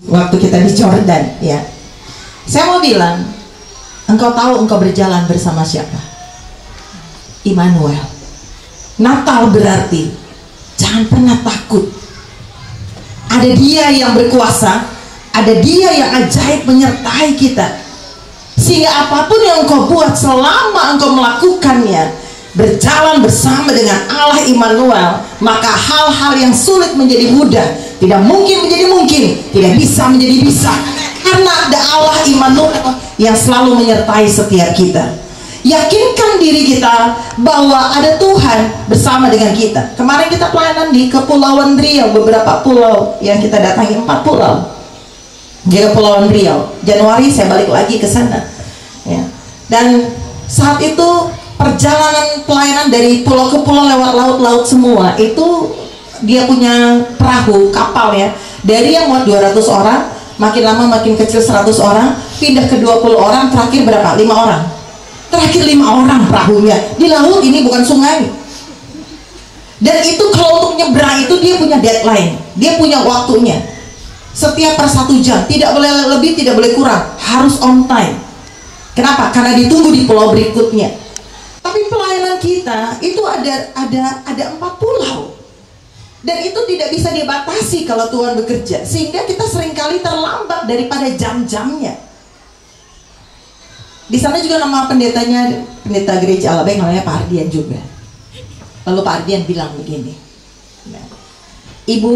waktu kita di Jordan, ya. Saya mau bilang, engkau tahu engkau berjalan bersama siapa? Immanuel. Natal berarti jangan pernah takut. Ada Dia yang berkuasa, ada Dia yang ajaib menyertai kita. Sehingga apapun yang engkau buat, selama engkau melakukannya berjalan bersama dengan Allah Immanuel, maka hal-hal yang sulit menjadi mudah, tidak mungkin menjadi mungkin, tidak bisa menjadi bisa, karena ada Allah Immanuel yang selalu menyertai setiap kita. Yakinkan diri kita bahwa ada Tuhan bersama dengan kita. Kemarin kita pelayanan di Kepulauan Riau, beberapa pulau yang kita datangi, 4 pulau di Kepulauan Riau. Januari saya balik lagi ke sana, ya. Dan saat itu perjalanan pelayanan dari pulau ke pulau lewat laut-laut semua, itu dia punya perahu, kapal, ya. Dari yang muat 200 orang, makin lama makin kecil 100 orang, pindah ke 20 orang, terakhir berapa? 5 orang. Terakhir 5 orang perahunya di laut, ini bukan sungai. Dan itu kalau untuk nyebrang itu dia punya deadline, dia punya waktunya. Setiap per 1 jam, tidak boleh lebih, tidak boleh kurang, harus on time. Kenapa? Karena ditunggu di pulau berikutnya. Tapi pelayanan kita itu ada 4 pulau. Dan itu tidak bisa dibatasi kalau Tuhan bekerja, sehingga kita seringkali terlambat daripada jam-jamnya. Di sana juga nama pendetanya, pendeta gereja Allah Baik, namanya Pak Ardian juga. Lalu Pak Ardian bilang begini, Ibu,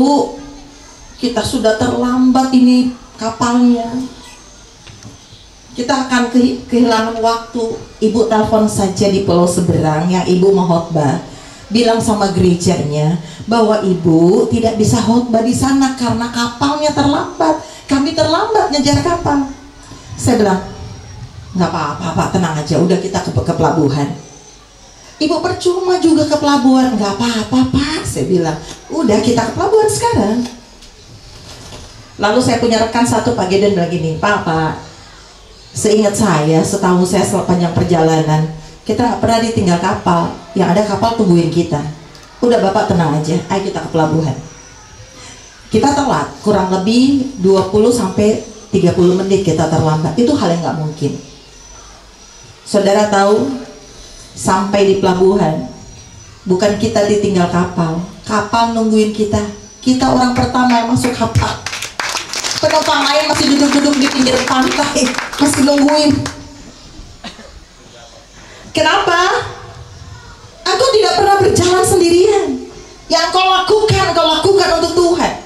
kita sudah terlambat ini kapalnya, kita akan kehilangan waktu. Ibu telepon saja di pulau seberang yang ibu mau khotbah, bilang sama gerejanya bahwa ibu tidak bisa khotbah di sana karena kapalnya terlambat, kami terlambat ngejar kapal. Saya bilang, nggak apa-apa Pak, tenang aja, udah kita ke pelabuhan. Ibu percuma juga ke pelabuhan. Nggak apa-apa Pak, saya bilang, udah kita ke pelabuhan sekarang. Lalu saya punya rekan satu, Pak Gedan, bilang gini, Pak, seingat saya, setahu saya sepanjang perjalanan kita nggak pernah ditinggal kapal, yang ada kapal tungguin kita. Udah Bapak tenang aja, ayo kita ke pelabuhan. Kita telat, kurang lebih 20-30 menit kita terlambat. Itu hal yang nggak mungkin. Saudara tahu, sampai di pelabuhan, bukan kita ditinggal kapal, kapal nungguin kita. Kita orang pertama yang masuk kapal. Penumpang lain masih duduk-duduk di pinggir pantai, masih nungguin. Kenapa? Aku tidak pernah berjalan sendirian. Yang kau lakukan untuk Tuhan.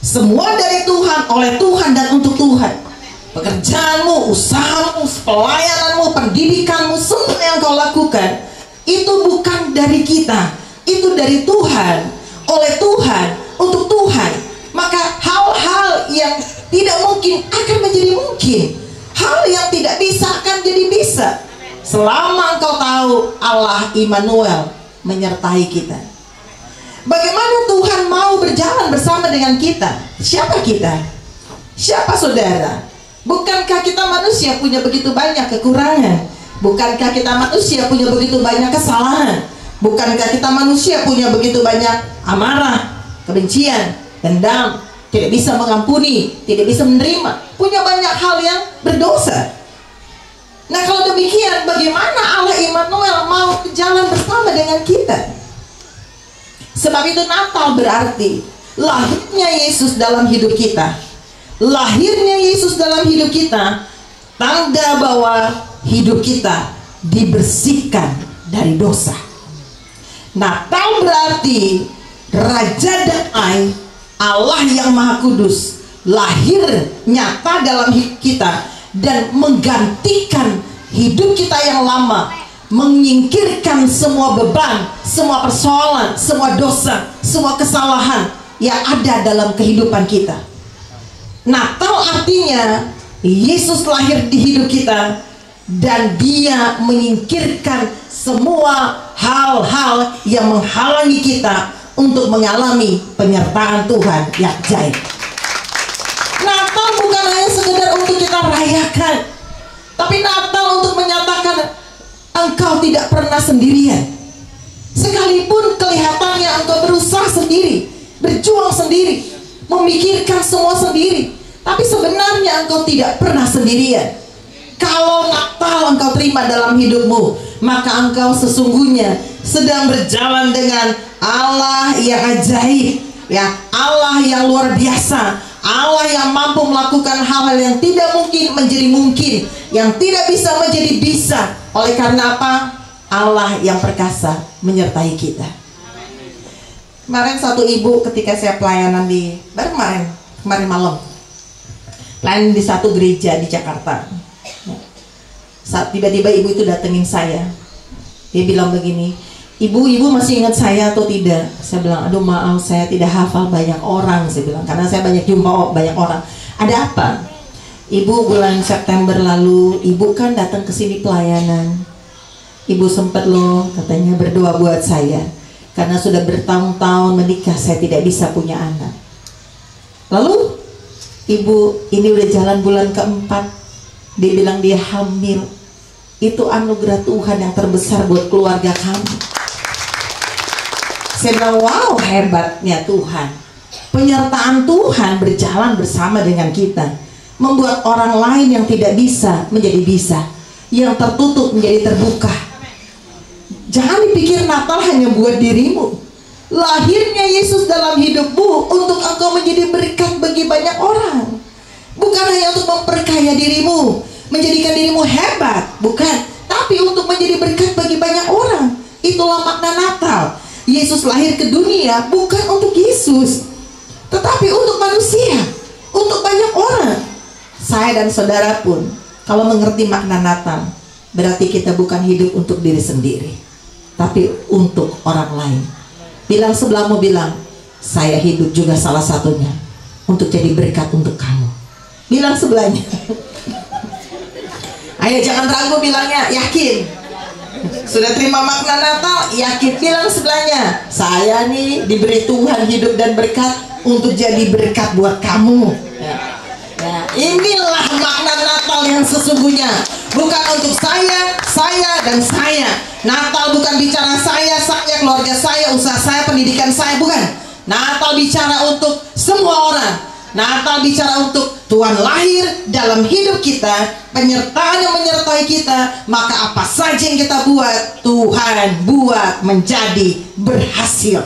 Semua dari Tuhan, oleh Tuhan, dan untuk Tuhan. Pekerjaanmu, usahamu, pelayananmu, pendidikanmu, semua yang kau lakukan itu bukan dari kita, itu dari Tuhan, oleh Tuhan, untuk Tuhan. Maka hal-hal yang tidak mungkin akan menjadi mungkin, hal yang tidak bisa akan jadi bisa, selama engkau tahu Allah Immanuel menyertai kita. Bagaimana Tuhan mau berjalan bersama dengan kita? Siapa kita? Siapa saudara? Bukankah kita manusia punya begitu banyak kekurangan? Bukankah kita manusia punya begitu banyak kesalahan? Bukankah kita manusia punya begitu banyak amarah, kebencian, dendam, tidak bisa mengampuni, tidak bisa menerima, punya banyak hal yang berdosa. Nah, kalau demikian, bagaimana Allah Immanuel mau berjalan bersama dengan kita? Sebab itu Natal berarti lahirnya Yesus dalam hidup kita. Lahirnya Yesus dalam hidup kita, tanda bahwa hidup kita dibersihkan dari dosa. Natal berarti Raja Damai, Allah yang Maha Kudus, lahir nyata dalam hidup kita dan menggantikan hidup kita yang lama, menyingkirkan semua beban, semua persoalan, semua dosa, semua kesalahan yang ada dalam kehidupan kita. Natal artinya Yesus lahir di hidup kita dan Dia menyingkirkan semua hal-hal yang menghalangi kita untuk mengalami penyertaan Tuhan yang ajaib. Natal bukan hanya sekedar untuk kita rayakan, tapi Natal untuk menyatakan engkau tidak pernah sendirian. Sekalipun kelihatannya engkau berusaha sendiri, berjuang sendiri, memikirkan semua sendiri, engkau tidak pernah sendirian. Kalau Natal engkau terima dalam hidupmu, maka engkau sesungguhnya sedang berjalan dengan Allah yang ajaib, ya, Allah yang luar biasa, Allah yang mampu melakukan hal-hal yang tidak mungkin menjadi mungkin, yang tidak bisa menjadi bisa. Oleh karena apa? Allah yang perkasa menyertai kita. Kemarin satu ibu ketika saya pelayanan di kemarin malam, pelayanan di satu gereja di Jakarta. Saat tiba-tiba ibu itu datengin saya, dia bilang begini, ibu masih ingat saya atau tidak? Saya bilang, aduh maaf, saya tidak hafal banyak orang. Saya bilang, karena saya banyak jumpa banyak orang. Ada apa? Ibu, bulan September lalu, ibu kan datang ke sini pelayanan. Ibu sempat loh katanya berdoa buat saya, karena sudah bertahun-tahun menikah, saya tidak bisa punya anak. Lalu ibu, ini udah jalan bulan keempat, dia bilang dia hamil. Itu anugerah Tuhan yang terbesar buat keluarga kami. Saya bilang, wow, hebatnya Tuhan. Penyertaan Tuhan berjalan bersama dengan kita, membuat orang lain yang tidak bisa menjadi bisa, yang tertutup menjadi terbuka. Jangan dipikir Natal hanya buat dirimu. Lahirnya Yesus dalam hidupmu untuk engkau menjadi berkat bagi banyak orang. Bukan hanya untuk memperkaya dirimu, menjadikan dirimu hebat, bukan, tapi untuk menjadi berkat bagi banyak orang. Itulah makna Natal. Yesus lahir ke dunia bukan untuk Yesus, tetapi untuk manusia, untuk banyak orang. Saya dan saudara pun kalau mengerti makna Natal, berarti kita bukan hidup untuk diri sendiri, tapi untuk orang lain. Bilang sebelahmu, bilang, saya hidup juga salah satunya untuk jadi berkat untuk kamu. Bilang sebelahnya. Ayo jangan ragu bilangnya, yakin. Sudah terima makna Natal, yakin. Bilang sebelahnya, saya nih diberi Tuhan hidup dan berkat untuk jadi berkat buat kamu. Ya, inilah makna Natal yang sesungguhnya. Bukan untuk saya dan saya. Natal bukan bicara saya, keluarga saya, usaha saya, pendidikan saya, bukan. Natal bicara untuk semua orang. Natal bicara untuk Tuhan lahir dalam hidup kita, penyertaan yang menyertai kita, maka apa saja yang kita buat, Tuhan buat menjadi berhasil.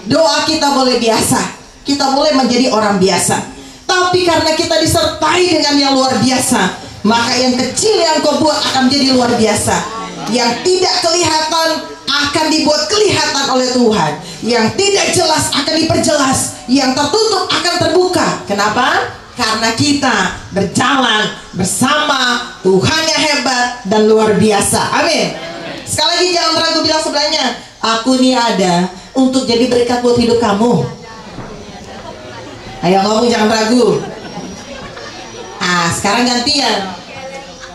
Doa kita boleh biasa, kita boleh menjadi orang biasa, tapi karena kita disertai dengan yang luar biasa, maka yang kecil yang kau buat akan menjadi luar biasa. Yang tidak kelihatan akan dibuat kelihatan oleh Tuhan, yang tidak jelas akan diperjelas, yang tertutup akan terbuka. Kenapa? Karena kita berjalan bersama Tuhan yang hebat dan luar biasa. Amin. Sekali lagi jangan ragu, bilang sebelahnya, aku nih ada untuk jadi berkat buat hidup kamu. Ayo ngomong, jangan ragu. Sekarang gantian,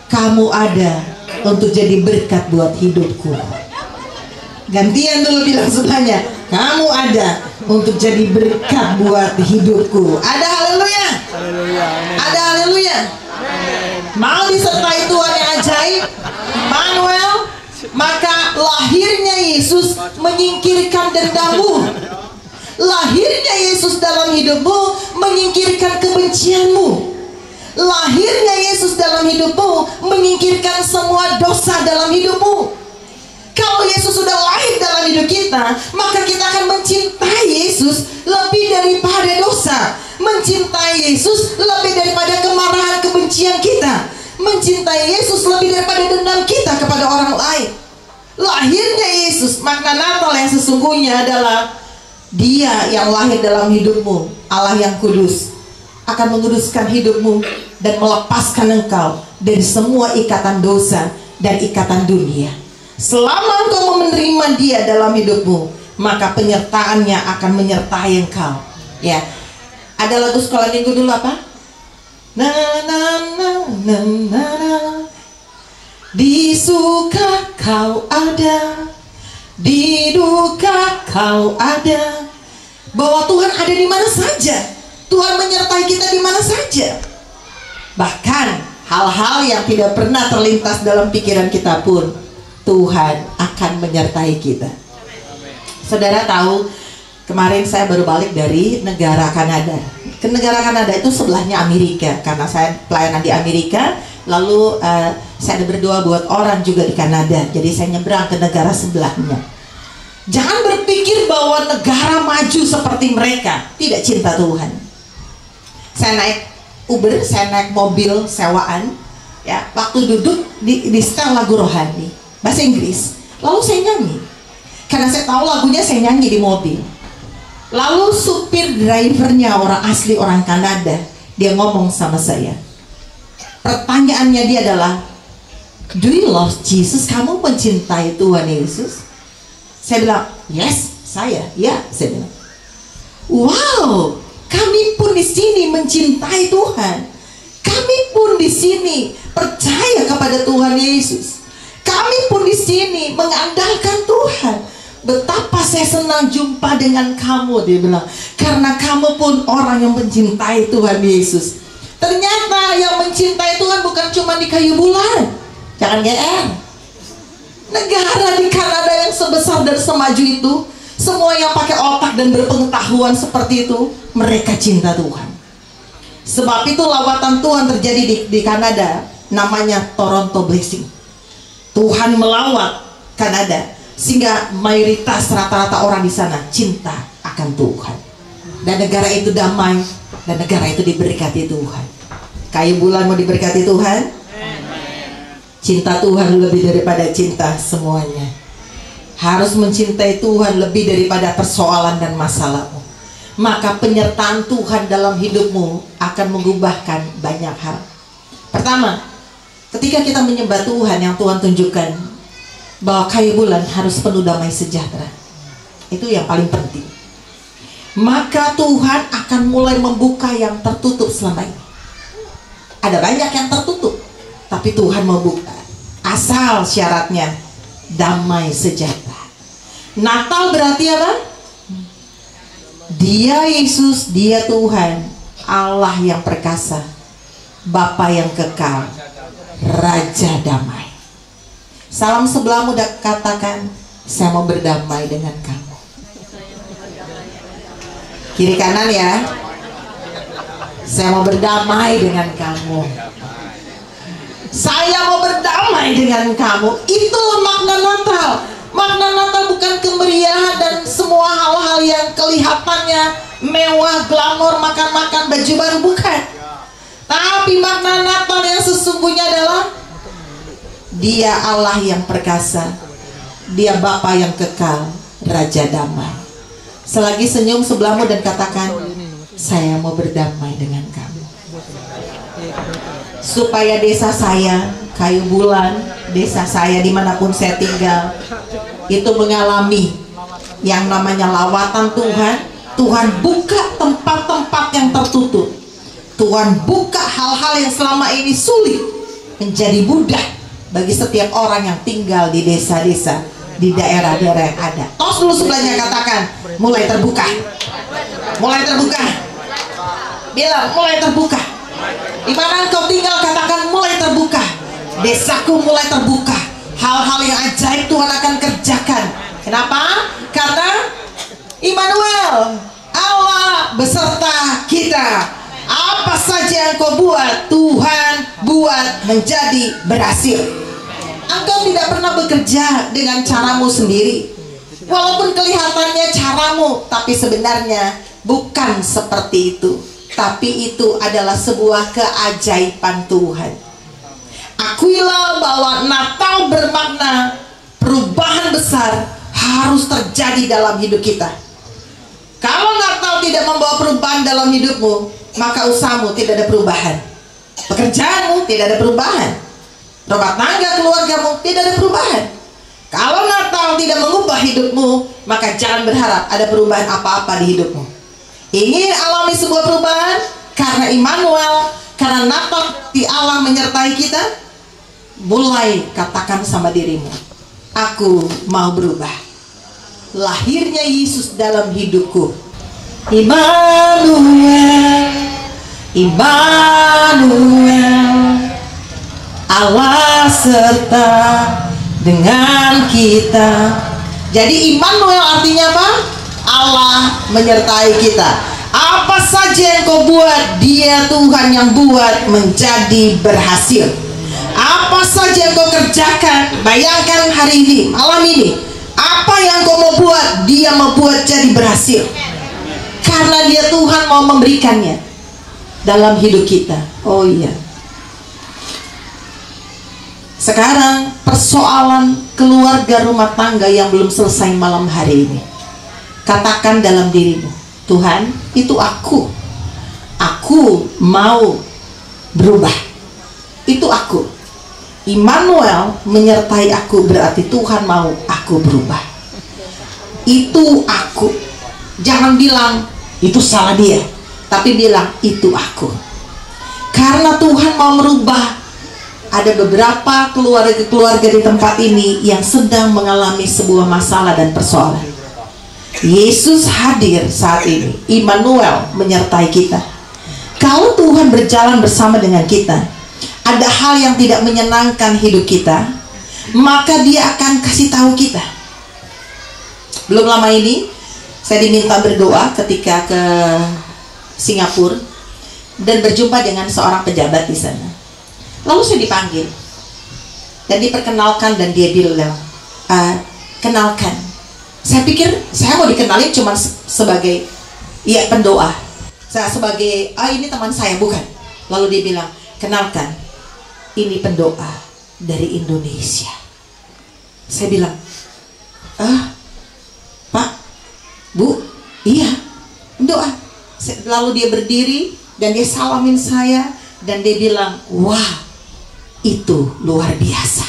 kamu ada untuk jadi berkat buat hidupku. Gantian dulu, bilang sebelahnya, kamu ada untuk jadi berkat buat hidupku. Ada haleluya. Ada haleluya. Mau disertai Tuhan yang ajaib, Manuel, maka lahirnya Yesus menyingkirkan dendammu. Lahirnya Yesus dalam hidupmu menyingkirkan kebencianmu. Lahirnya Yesus dalam hidupmu menyingkirkan semua dosa dalam hidupmu. Kalau Yesus sudah lahir dalam hidup kita, maka kita akan mencintai Yesus lebih daripada dosa, mencintai Yesus lebih daripada kemarahan, kebencian kita, mencintai Yesus lebih daripada dendam kita kepada orang lain. Lahirnya Yesus, makna Natal yang sesungguhnya adalah Dia yang lahir dalam hidupmu, Allah yang kudus, akan menguduskan hidupmu dan melepaskan engkau dari semua ikatan dosa dan ikatan dunia. Selama engkau menerima Dia dalam hidupmu, maka penyertaannya akan menyertai engkau. Ya, ada lagu sekolah minggu dulu apa? Na na na na na na. Di suka kau ada, di duka kau ada. Bahwa Tuhan ada di mana saja. Tuhan menyertai kita di mana saja. Bahkan hal-hal yang tidak pernah terlintas dalam pikiran kita pun Tuhan akan menyertai kita. Saudara tahu, kemarin saya baru balik dari negara Kanada. Ke negara Kanada itu sebelahnya Amerika, karena saya pelayanan di Amerika. Lalu saya ada berdoa buat orang juga di Kanada, jadi saya nyebrang ke negara sebelahnya. Jangan berpikir bahwa negara maju seperti mereka tidak cinta Tuhan. Saya naik Uber, saya naik mobil sewaan, ya, waktu duduk di setel lagu rohani bahasa Inggris, lalu saya nyanyi karena saya tahu lagunya, saya nyanyi di mobil. Lalu supir drivernya orang asli, orang Kanada, dia ngomong sama saya. Pertanyaannya dia adalah, do you love Jesus? Kamu mencintai Tuhan Yesus? Saya bilang, yes, saya bilang. Wow, kami pun di sini mencintai Tuhan. Kami pun di sini percaya kepada Tuhan Yesus. Kami pun di sini mengandalkan Tuhan. Betapa saya senang jumpa dengan kamu, dia bilang, karena kamu pun orang yang mencintai Tuhan Yesus. Ternyata yang mencintai Tuhan bukan cuma di kayu bulan. Jangan GR. Negara di Kanada yang sebesar dan semaju itu, semua yang pakai otak dan berpengetahuan seperti itu, mereka cinta Tuhan. Sebab itu lawatan Tuhan terjadi di Kanada, namanya Toronto Blessing. Tuhan melawat Kanada sehingga mayoritas rata-rata orang di sana cinta akan Tuhan. Dan negara itu damai, dan negara itu diberkati Tuhan. Kayu bulan mau diberkati Tuhan? Cinta Tuhan lebih daripada cinta semuanya. Harus mencintai Tuhan lebih daripada persoalan dan masalahmu. Maka penyertaan Tuhan dalam hidupmu akan mengubahkan banyak hal. Pertama, ketika kita menyembah Tuhan, yang Tuhan tunjukkan bahwa kayu bulan harus penuh damai sejahtera. Itu yang paling penting. Maka Tuhan akan mulai membuka yang tertutup selama ini. Ada banyak yang tertutup, tapi Tuhan mau buka. Asal syaratnya damai sejahtera. Natal berarti apa? Dia Yesus, dia Tuhan, Allah yang perkasa, Bapa yang kekal, Raja damai. Salam sebelahmu dan katakan, saya mau berdamai dengan kamu. Kiri kanan ya. Saya mau berdamai dengan kamu. Saya mau berdamai dengan kamu. Itu makna Natal. Makna Natal bukan kemeriahan dan semua hal-hal yang kelihatannya mewah, glamor, makan-makan, baju baru, bukan. Tapi makna Natal yang sesungguhnya adalah Dia Allah yang perkasa, Dia Bapa yang kekal, Raja damai. Selagi senyum sebelahmu dan katakan, saya mau berdamai dengan kamu. Supaya desa saya, kayu bulan, desa saya dimanapun saya tinggal, itu mengalami yang namanya lawatan Tuhan. Tuhan buka tempat-tempat yang tertutup. Tuhan buka hal-hal yang selama ini sulit menjadi mudah bagi setiap orang yang tinggal di desa-desa, di daerah-daerah yang ada. Tos dulu sebelahnya, katakan, mulai terbuka. Mulai terbuka. Bilang, mulai terbuka. Di mana engkau tinggal, katakan, mulai terbuka. Desaku mulai terbuka. Hal-hal yang ajaib Tuhan akan kerjakan. Kenapa? Karena Immanuel, Allah beserta kita. Apa saja yang kau buat, Tuhan buat menjadi berhasil. Engkau tidak pernah bekerja dengan caramu sendiri. Walaupun kelihatannya caramu, tapi sebenarnya bukan seperti itu. Tapi itu adalah sebuah keajaiban Tuhan. Akuilah bahwa Natal bermakna perubahan besar harus terjadi dalam hidup kita. Kalau Natal tidak membawa perubahan dalam hidupmu, maka usahamu tidak ada perubahan, pekerjaanmu tidak ada perubahan, rumah tangga keluargamu tidak ada perubahan. Kalau Natal tidak mengubah hidupmu, maka jangan berharap ada perubahan apa-apa di hidupmu. Ingin alami sebuah perubahan karena Immanuel, karena Natal di Allah menyertai kita, mulai katakan sama dirimu, aku mau berubah. Lahirnya Yesus dalam hidupku. Immanuel, Immanuel, Allah serta dengan kita. Jadi Immanuel artinya apa? Allah menyertai kita. Apa saja yang kau buat, Dia Tuhan yang buat menjadi berhasil. Apa saja yang kau kerjakan, bayangkan hari ini, malam ini, apa yang kau mau buat, Dia mau buat jadi berhasil. Karena Dia Tuhan mau memberikannya dalam hidup kita. Oh iya. Sekarang persoalan keluarga rumah tangga yang belum selesai malam hari ini. Katakan dalam dirimu, Tuhan, itu aku mau berubah. Itu aku. Immanuel menyertai aku, berarti Tuhan mau aku berubah. Itu aku. Jangan bilang itu salah dia, tapi bilang itu aku. Karena Tuhan mau merubah. Ada beberapa keluarga di tempat ini yang sedang mengalami sebuah masalah dan persoalan. Yesus hadir saat ini. Immanuel menyertai kita. Kalau Tuhan berjalan bersama dengan kita, ada hal yang tidak menyenangkan hidup kita, maka Dia akan kasih tahu kita. Belum lama ini saya diminta berdoa ketika ke Singapura dan berjumpa dengan seorang pejabat di sana. Lalu saya dipanggil dan diperkenalkan, dan dia bilang, kenalkan. Saya pikir saya mau dikenalin cuma sebagai pendoa. Saya sebagai ini teman saya, bukan. Lalu dia bilang, kenalkan, ini pendoa dari Indonesia. Saya bilang, Pak, Bu, iya, pendoa. Lalu dia berdiri dan dia salamin saya, dan dia bilang, wah, itu luar biasa.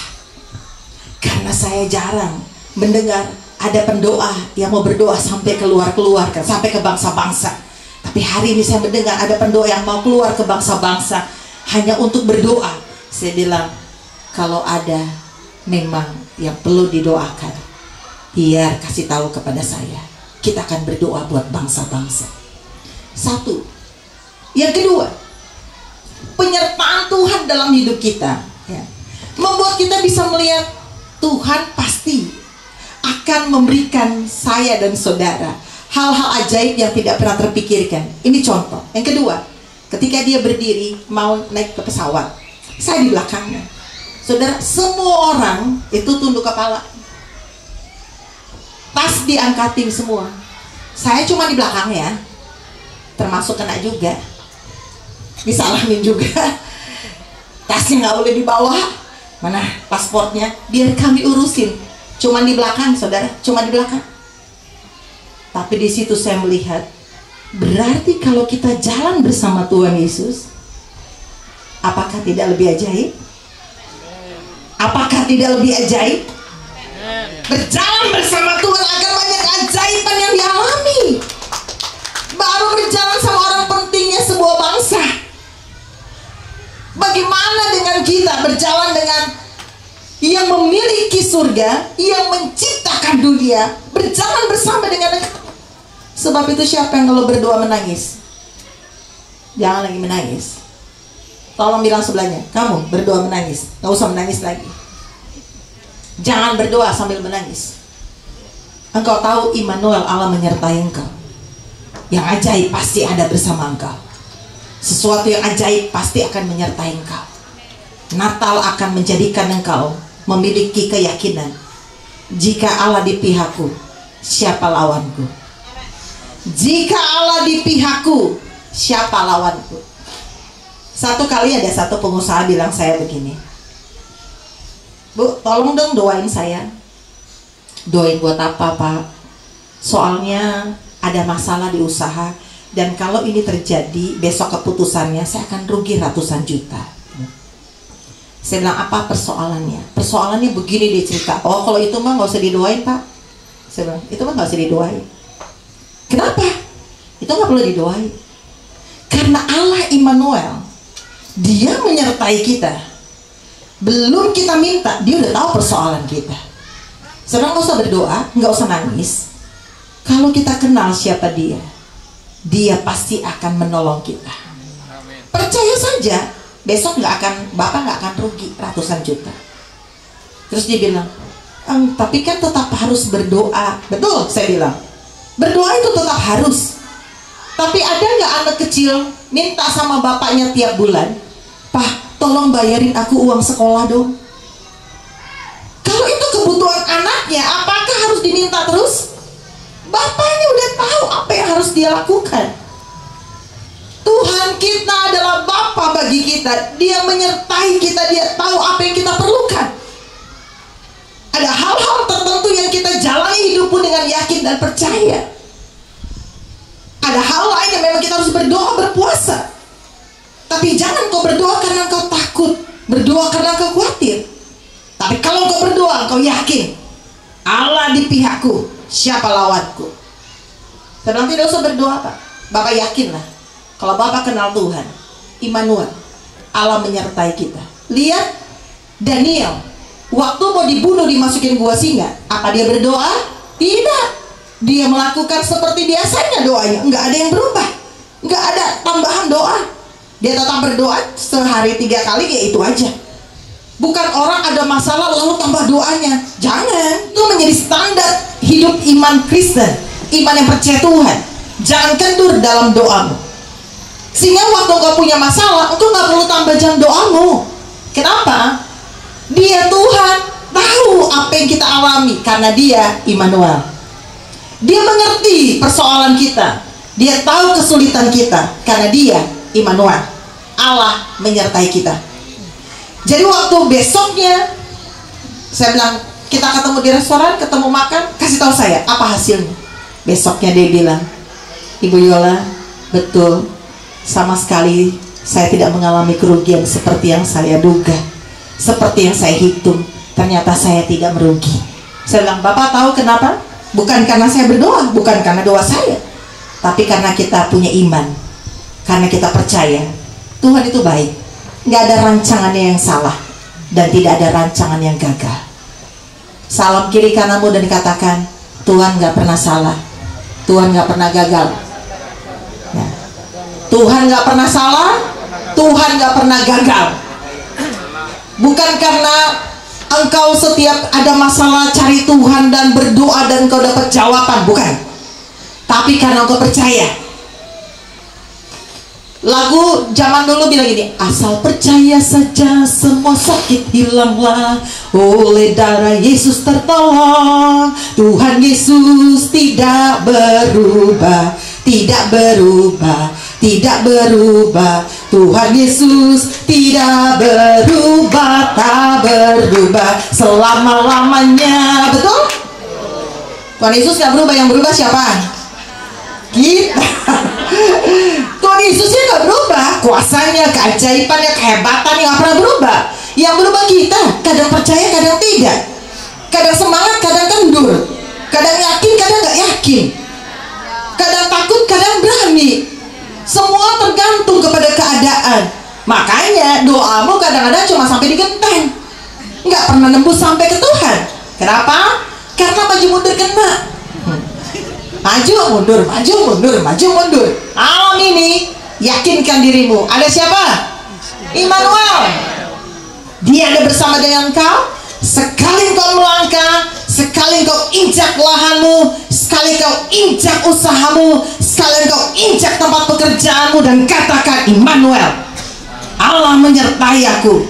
Karena saya jarang mendengar ada pendoa yang mau berdoa sampai keluar, sampai ke bangsa-bangsa. Tapi hari ini saya mendengar ada pendoa yang mau keluar ke bangsa-bangsa hanya untuk berdoa. Saya bilang, kalau ada memang yang perlu didoakan, biar kasih tahu kepada saya. Kita akan berdoa buat bangsa-bangsa. Satu. Yang kedua, penyertaan Tuhan dalam hidup kita membuat kita bisa melihat Tuhan pasti akan memberikan saya dan saudara hal-hal ajaib yang tidak pernah terpikirkan. Ini contoh. Yang kedua, ketika dia berdiri mau naik ke pesawat, saya di belakangnya. Saudara, semua orang itu tunduk kepala, tas diangkatin semua. Saya cuma di belakangnya, termasuk kena juga, disalamin juga. Tasnya nggak boleh dibawa, mana pasportnya, biar kami urusin. Cuma di belakang, saudara, cuma di belakang. Tapi di situ saya melihat, berarti kalau kita jalan bersama Tuhan Yesus, apakah tidak lebih ajaib? Apakah tidak lebih ajaib? Berjalan bersama Tuhan akan banyak keajaiban yang dialami. Baru berjalan sama orang pentingnya sebuah bangsa. Bagaimana dengan kita berjalan dengan yang memiliki surga, yang menciptakan dunia, berjalan bersama dengan. Sebab itu siapa yang kalau berdoa menangis? Jangan lagi menangis. Tolong bilang sebelahnya, kamu berdoa menangis, gak usah menangis lagi. Jangan berdoa sambil menangis. Engkau tahu Immanuel, Allah menyertai engkau. Yang ajaib pasti ada bersama engkau. Sesuatu yang ajaib pasti akan menyertai engkau. Natal akan menjadikan engkau memiliki keyakinan, jika Allah di pihakku, siapa lawanku? Jika Allah di pihakku, siapa lawanku? Satu kali ada satu pengusaha bilang saya begini, Bu, tolong dong doain saya. Doain buat apa, Pak? Soalnya ada masalah di usaha, dan kalau ini terjadi, besok keputusannya saya akan rugi ratusan juta. Saya bilang, apa persoalannya? Persoalannya begini, dia cerita. Oh, kalau itu mah nggak usah didoain, Pak. Saya bilang, itu mah nggak usah didoain. Kenapa? Itu nggak perlu didoain. Karena Allah Immanuel, Dia menyertai kita. Belum kita minta, Dia udah tahu persoalan kita. Sekarang nggak usah berdoa, nggak usah nangis. Kalau kita kenal siapa Dia, Dia pasti akan menolong kita. Percaya saja, besok Bapak nggak akan rugi ratusan juta. Terus dia bilang, tapi kan tetap harus berdoa. Betul, saya bilang, berdoa itu tetap harus. Tapi ada nggak anak kecil minta sama bapaknya tiap bulan, "Pak, tolong bayarin aku uang sekolah dong"? Kalau itu kebutuhan anaknya, apakah harus diminta terus? Bapaknya udah tahu apa yang harus dia lakukan. Tuhan kita adalah Bapa bagi kita. Dia menyertai kita, Dia tahu apa yang kita perlukan. Ada hal-hal tertentu yang kita jalani hidup pun dengan yakin dan percaya. Ada hal lain yang memang kita harus berdoa, berpuasa. Tapi jangan kau berdoa karena kau takut, berdoa karena kau khawatir. Tapi kalau kau berdoa, kau yakin Allah di pihakku, siapa lawanku? Sedang tidak usah berdoa, Pak. Bapak yakinlah, kalau Bapak kenal Tuhan, Immanuel, Allah menyertai kita. Lihat Daniel, waktu mau dibunuh dimasukin gua singa, apa dia berdoa? Tidak. Dia melakukan seperti biasanya doanya, nggak ada yang berubah, nggak ada tambahan doa. Dia tetap berdoa sehari 3 kali, ya itu aja. Bukan orang ada masalah lalu tambah doanya. Jangan. Itu menjadi standar hidup iman Kristen, iman yang percaya Tuhan. Jangan kendur dalam doamu, sehingga waktu kau punya masalah, engkau nggak perlu tambah jam doamu. Kenapa? Dia Tuhan tahu apa yang kita alami karena Dia Immanuel. Dia mengerti persoalan kita. Dia tahu kesulitan kita karena Dia Immanuel. Allah menyertai kita. Jadi waktu besoknya saya bilang, kita ketemu di restoran, ketemu makan, kasih tahu saya apa hasilnya. Besoknya dia bilang, "Ibu Yola, betul, sama sekali saya tidak mengalami kerugian seperti yang saya duga, seperti yang saya hitung. Ternyata saya tidak merugi." Saya bilang, "Bapak tahu kenapa? Bukan karena saya berdoa, bukan karena doa saya, tapi karena kita punya iman, karena kita percaya Tuhan itu baik. Nggak ada rancangannya yang salah, dan tidak ada rancangan yang gagal." Salam kiri kananmu dan katakan, Tuhan nggak pernah salah, Tuhan nggak pernah gagal. Nah, Tuhan nggak pernah salah, Tuhan nggak pernah gagal. Bukan karena engkau setiap ada masalah cari Tuhan dan berdoa dan engkau dapat jawaban, bukan. Tapi karena engkau percaya. Lagu zaman dulu bilang gini, "Asal percaya saja semua sakit hilanglah, oleh darah Yesus tertolong. Tuhan Yesus tidak berubah, tidak berubah, tidak berubah. Tuhan Yesus tidak berubah, tak berubah selama-lamanya." Betul? Tuhan Yesus gak berubah, yang berubah siapa? Kita. Tuhan Yesusnya gak berubah, kuasanya, keajaibannya, kehebatannya gak pernah berubah. Yang berubah kita, kadang percaya, kadang tidak, kadang semangat, kadang kendur, kadang yakin, kadang gak yakin, kadang takut, kadang berani. Semua tergantung kepada keadaan. Makanya doamu kadang-kadang cuma sampai di genteng, nggak pernah nembus sampai ke Tuhan. Kenapa? Karena maju mundur kena. Maju mundur, maju mundur, maju mundur. Malam ini yakinkan dirimu, ada siapa? Immanuel. Dia ada bersama dengan kau. Sekali kau melangkah, sekali kau injak lahanmu, sekali kau injak usahamu, sekali kau injak tempat pekerjaanmu, dan katakan, Immanuel, Allah menyertai aku,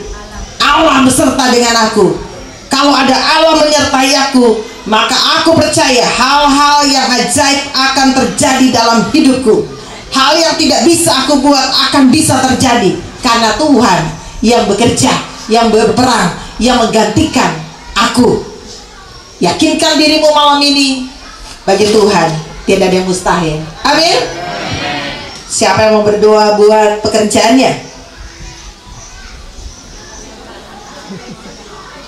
Allah beserta dengan aku. Kalau ada Allah menyertai aku, maka aku percaya hal-hal yang ajaib akan terjadi dalam hidupku. Hal yang tidak bisa aku buat akan bisa terjadi, karena Tuhan yang bekerja, yang berperang, yang menggantikan aku. Yakinkan dirimu malam ini, bagi Tuhan tidak ada yang mustahil. Amin. Siapa yang mau berdoa buat pekerjaannya?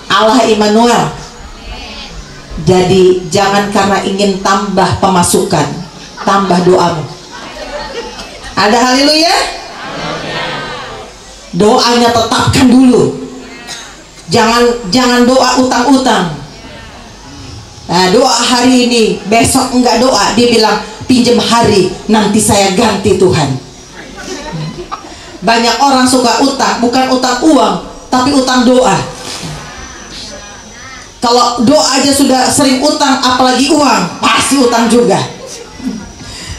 Allah Immanuel. Jadi jangan karena ingin tambah pemasukan, tambah doamu. Ada haleluya? Doanya tetapkan dulu. Jangan doa utang-utang. Nah, doa hari ini, besok enggak doa. Dia bilang, pinjam hari, nanti saya ganti Tuhan. Banyak orang suka utang, bukan utang uang, tapi utang doa. Kalau doa aja sudah sering utang, apalagi uang, pasti utang juga.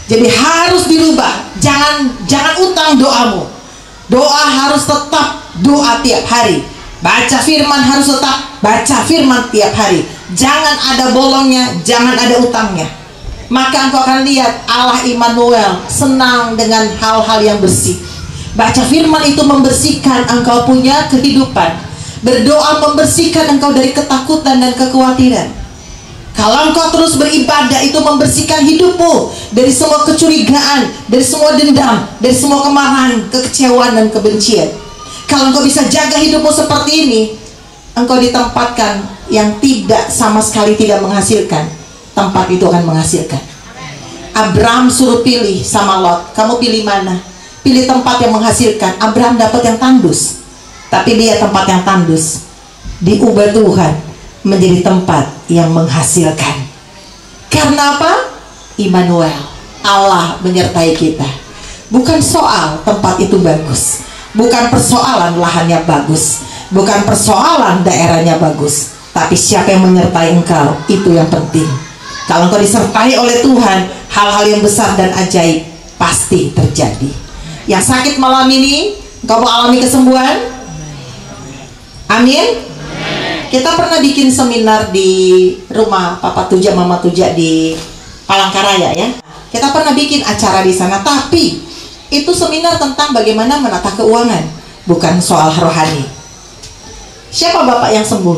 Jadi harus dirubah. Jangan utang doamu. Doa harus tetap doa tiap hari. Baca firman harus tetap baca firman tiap hari. Jangan ada bolongnya, jangan ada utangnya. Maka engkau akan lihat Allah Immanuel senang dengan hal-hal yang bersih. Baca firman itu membersihkan engkau punya kehidupan. Berdoa membersihkan engkau dari ketakutan dan kekhawatiran. Kalau engkau terus beribadah, itu membersihkan hidupmu dari semua kecurigaan, dari semua dendam, dari semua kemarahan, kekecewaan dan kebencian. Kalau engkau bisa jaga hidupmu seperti ini, engkau ditempatkan yang tidak sama sekali tidak menghasilkan, tempat itu akan menghasilkan. Abraham suruh pilih sama Lot, kamu pilih mana? Pilih tempat yang menghasilkan. Abraham dapat yang tandus, tapi dia tempat yang tandus diubah Tuhan menjadi tempat yang menghasilkan. Karena apa? Immanuel, Allah menyertai kita. Bukan soal tempat itu bagus, bukan persoalan lahannya bagus, bukan persoalan daerahnya bagus, tapi siapa yang menyertai engkau, itu yang penting. Kalau engkau disertai oleh Tuhan, hal-hal yang besar dan ajaib pasti terjadi. Yang sakit malam ini, engkau mau alami kesembuhan? Amin. Kita pernah bikin seminar di rumah Papa Tuja, Mama Tuja di Palangkaraya ya. Kita pernah bikin acara di sana, tapi itu seminar tentang bagaimana menata keuangan, bukan soal rohani. Siapa Bapak yang sembuh?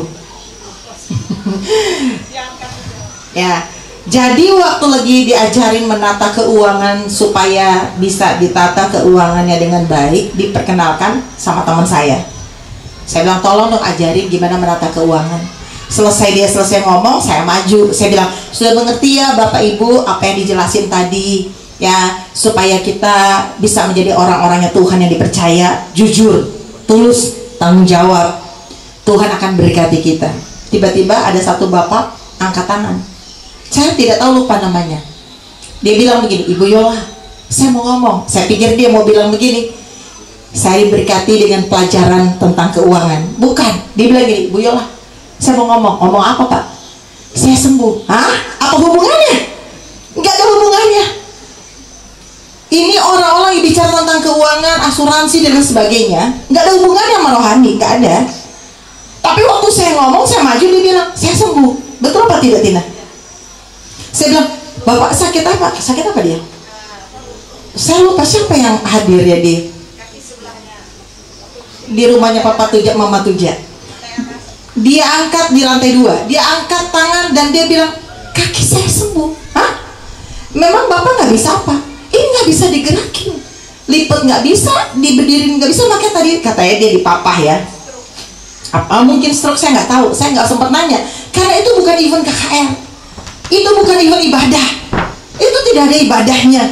Ya. Jadi waktu lagi diajarin menata keuangan supaya bisa ditata keuangannya dengan baik, diperkenalkan sama teman saya. Saya bilang tolong dong ajarin gimana menata keuangan. Dia selesai ngomong, saya maju. Saya bilang, sudah mengerti ya Bapak Ibu apa yang dijelasin tadi ya, supaya kita bisa menjadi orang-orangnya Tuhan yang dipercaya, jujur, tulus, tanggung jawab. Tuhan akan berkati kita. Tiba-tiba ada satu bapak angkat tangan. Saya tidak tahu, lupa namanya. Dia bilang begini, Ibu Yola, saya mau ngomong. Saya pikir dia mau bilang begini, saya diberkati dengan pelajaran tentang keuangan. Bukan, dia bilang gini, Bu Yola, saya mau ngomong. Ngomong apa Pak? Saya sembuh. Hah? Apa hubungannya? Nggak ada hubungannya. Ini orang-orang yang bicara tentang keuangan, asuransi dan sebagainya, nggak ada hubungannya sama rohani, nggak ada. Tapi waktu saya ngomong, saya maju, dia bilang, saya sembuh. Betul apa tidak Tina? Saya bilang, Bapak sakit apa? Sakit apa dia? Saya lupa siapa yang hadir ya di rumahnya Papa Tuja, Mama Tuja. Dia angkat di lantai 2, dia angkat tangan dan dia bilang, kaki saya sembuh. Hah? Memang Bapak nggak bisa apa? Ini nggak bisa digerakin, lipet nggak bisa, diberdiriin nggak bisa, makanya tadi katanya dia dipapah ya. Apa mungkin stroke, saya nggak tahu, saya nggak sempat nanya, karena itu bukan event KKR, itu bukan event ibadah, itu tidak ada ibadahnya.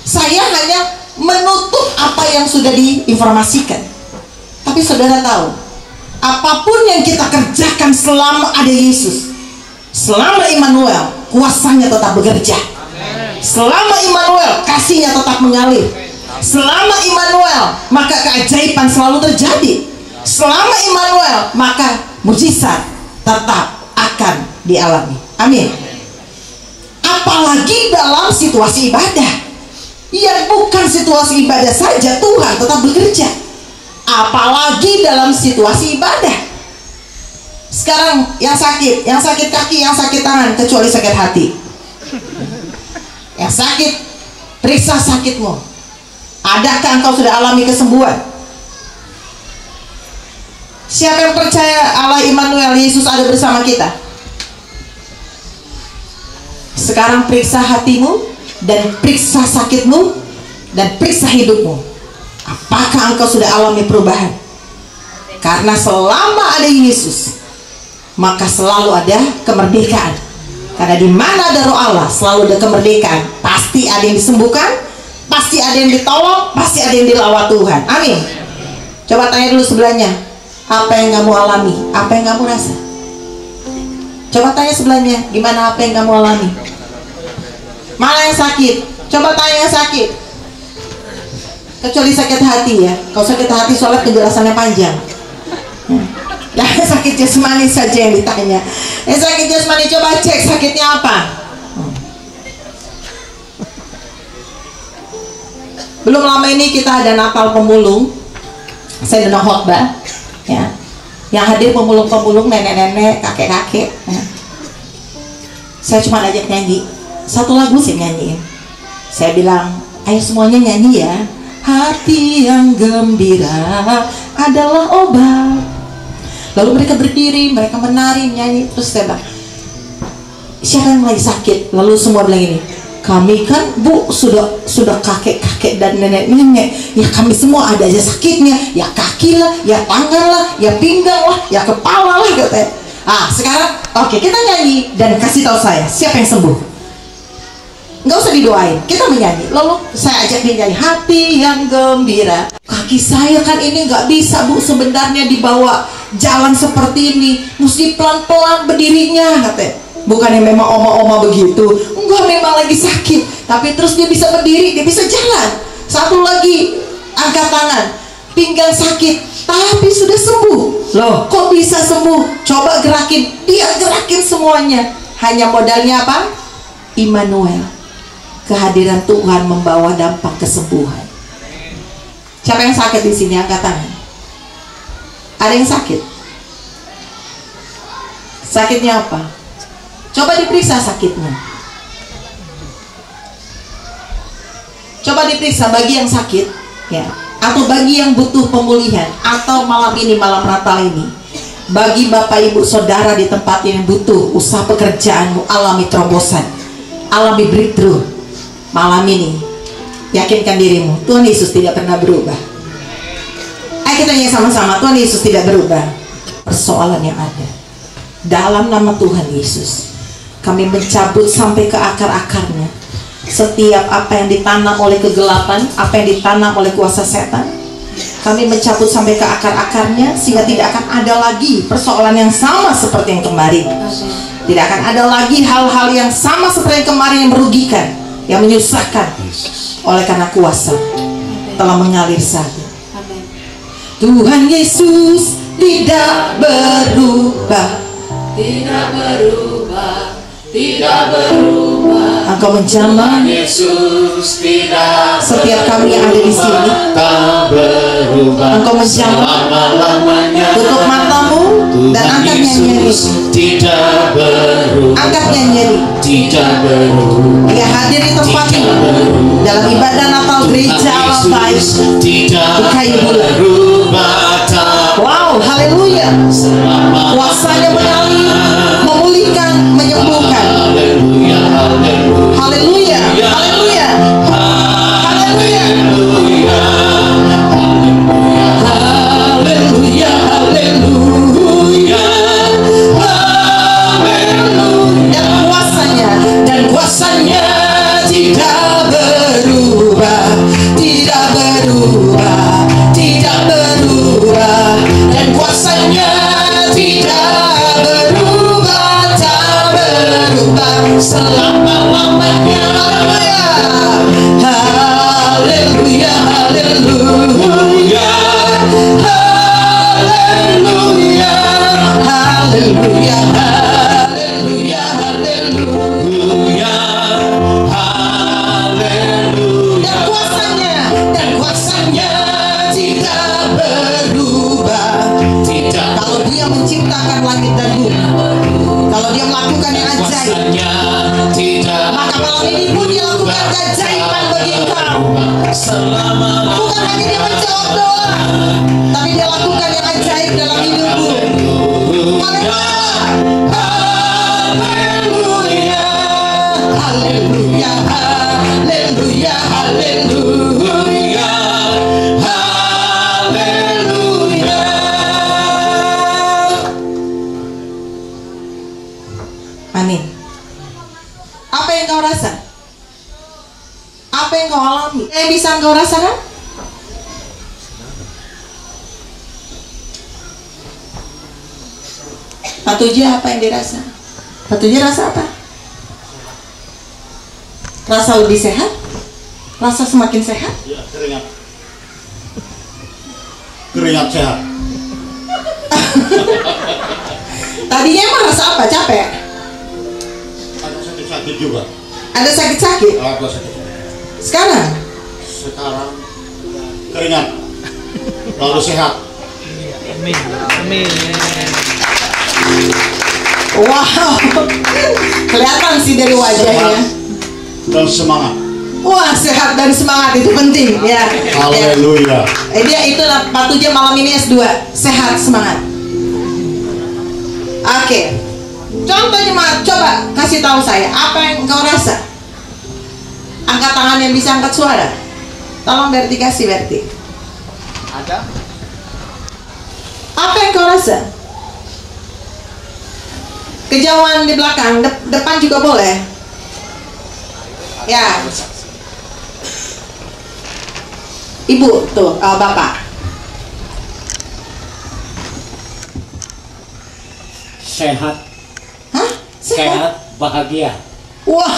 Saya hanya menutup apa yang sudah diinformasikan. Tapi saudara tahu, apapun yang kita kerjakan selama ada Yesus, selama Immanuel, kuasanya tetap bekerja. Selama Immanuel, kasihnya tetap mengalir. Selama Immanuel, maka keajaiban selalu terjadi. Selama Immanuel, maka mujizat tetap akan dialami. Amin. Apalagi dalam situasi ibadah, yang bukan situasi ibadah saja, Tuhan tetap bekerja. Apalagi dalam situasi ibadah. Sekarang yang sakit kaki, yang sakit tangan, kecuali sakit hati. Yang sakit, periksa sakitmu. Adakah engkau sudah alami kesembuhan? Siapa yang percaya Allah Immanuel, Yesus ada bersama kita? Sekarang periksa hatimu, dan periksa sakitmu, dan periksa hidupmu. Apakah engkau sudah alami perubahan? Karena selama ada Yesus, maka selalu ada kemerdekaan. Karena di mana ada Roh Allah, selalu ada kemerdekaan. Pasti ada yang disembuhkan, pasti ada yang ditolong, pasti ada yang dilawat Tuhan. Amin. Coba tanya dulu sebelahnya, apa yang kamu alami, apa yang kamu rasa? Coba tanya sebelahnya, gimana apa yang kamu alami? Mana yang sakit? Coba tanya yang sakit. Kecuali sakit hati ya. Kalau sakit hati soalnya penjelasannya panjang. Yang sakit jasmani saja yang ditanya. Yang sakit jasmani coba cek sakitnya apa. Belum lama ini kita ada Natal pemulung. Saya dengar khotbah, ya. Yang hadir pemulung-pemulung, nenek-nenek, kakek-kakek. Ya. Saya cuma ajak nyanyi. Satu lagu saya nyanyiin. Saya bilang, ayo semuanya nyanyi ya. Hati yang gembira adalah obat. Lalu mereka berdiri, mereka menari, nyanyi. Terus saya bilang, siapa yang lagi sakit? Lalu semua bilang ini, kami kan Bu sudah kakek-kakek dan nenek-nenek, ya kami semua ada aja sakitnya, ya kaki lah, ya tangan lah, ya pinggang lah, ya kepala lah katanya. Sekarang oke, kita nyanyi dan kasih tahu saya siapa yang sembuh. Nggak usah didoain, kita menyanyi. Lalu saya ajak dia nyanyi, hati yang gembira. Kaki saya kan ini nggak bisa Bu sebenarnya dibawa jalan seperti ini, mesti pelan-pelan berdirinya katanya. Bukannya memang oma-oma begitu, enggak, memang lagi sakit, tapi terus dia bisa berdiri, dia bisa jalan. Satu lagi, angkat tangan, pinggang sakit, tapi sudah sembuh. Loh, kok bisa sembuh? Coba gerakin, dia gerakin semuanya. Hanya modalnya apa? Immanuel. Kehadiran Tuhan membawa dampak kesembuhan. Siapa yang sakit di sini? Angkat tangan. Ada yang sakit? Sakitnya apa? Coba diperiksa sakitnya. Coba diperiksa bagi yang sakit, ya, atau bagi yang butuh pemulihan, atau malam ini, malam Natal ini, bagi Bapak Ibu Saudara di tempat yang butuh usaha pekerjaanmu alami terobosan, alami breakthrough. Malam ini yakinkan dirimu, Tuhan Yesus tidak pernah berubah. Ayo kita nyanyi sama-sama, Tuhan Yesus tidak berubah. Persoalan yang ada dalam nama Tuhan Yesus, kami mencabut sampai ke akar-akarnya. Setiap apa yang ditanam oleh kegelapan, apa yang ditanam oleh kuasa setan, kami mencabut sampai ke akar-akarnya, sehingga tidak akan ada lagi persoalan yang sama seperti yang kemarin. Tidak akan ada lagi hal-hal yang sama seperti yang kemarin, yang merugikan, yang menyusahkan. Oleh karena kuasa telah mengalir saja. Tuhan Yesus tidak berubah, tidak berubah, tidak berubah. Engkau menjamah, Yesus tidak. Setiap kami yang ada di sini, tak berubah. Engkau menjamah. Selama-lamanya. Tutup matamu dan angkat nyanyian itu. Tidak berubah. Angkat nyanyian itu. Tidak berubah. Dia hadir di tempat ini dalam ibadah Natal gereja Allah baik di kayu bulan. Wow, haleluya. Kuasanya mengalir, memulihkan, menyembuhkan. Haleluya, haleluya, haleluya, haleluya, haleluya, haleluya, haleluya. Dan kuasanya tidak berubah, tidak berubah, tidak berubah. Dan kuasanya tidak berubah, tak berubah selama-lamanya. Haleluya, haleluya, haleluya, haleluya, haleluya, haleluya, haleluya. Dan kuasanya tidak berubah. Tidak. Kalau dia menciptakan langit dan bumi, kalau dia melakukan yang ajaib, maka malam ini pun dia lakukan keajaiban bagi engkau. Bukan hanya dia menjawab doa, tapi dia lakukan yang ajaib dalam hidupmu. Haleluya, haleluya, haleluya, haleluya, haleluya. Amin. Apa yang kau rasa? Apa yang kau alami? Yang bisa kau rasakan? Pak Tuji, apa yang dirasa? Pak Tuji rasa apa? Rasa lebih sehat? Rasa semakin sehat? Ya, keringat. Keringat sehat. Tadinya emang rasa apa? Capek? Ada sakit-sakit juga. Ada sakit-sakit? Ada sakit. Sekarang? sekarang keringat, lalu sehat. Amin. Amin. Wow, kelihatan sih dari wajahnya. Dan semangat. Wah, sehat dan semangat itu penting ya. Haleluya. Dia itulah patutnya malam ini S2, sehat semangat. Oke. Contohnya coba kasih tahu saya apa yang kau rasa. Angkat tangan yang bisa angkat suara. Tolong Berti kasih Berti. Ada? Apa yang kau rasa? Kejauhan di belakang, depan juga boleh. Ya. Ibu tuh, bapak. Sehat. Hah? Sehat, bahagia. Wah.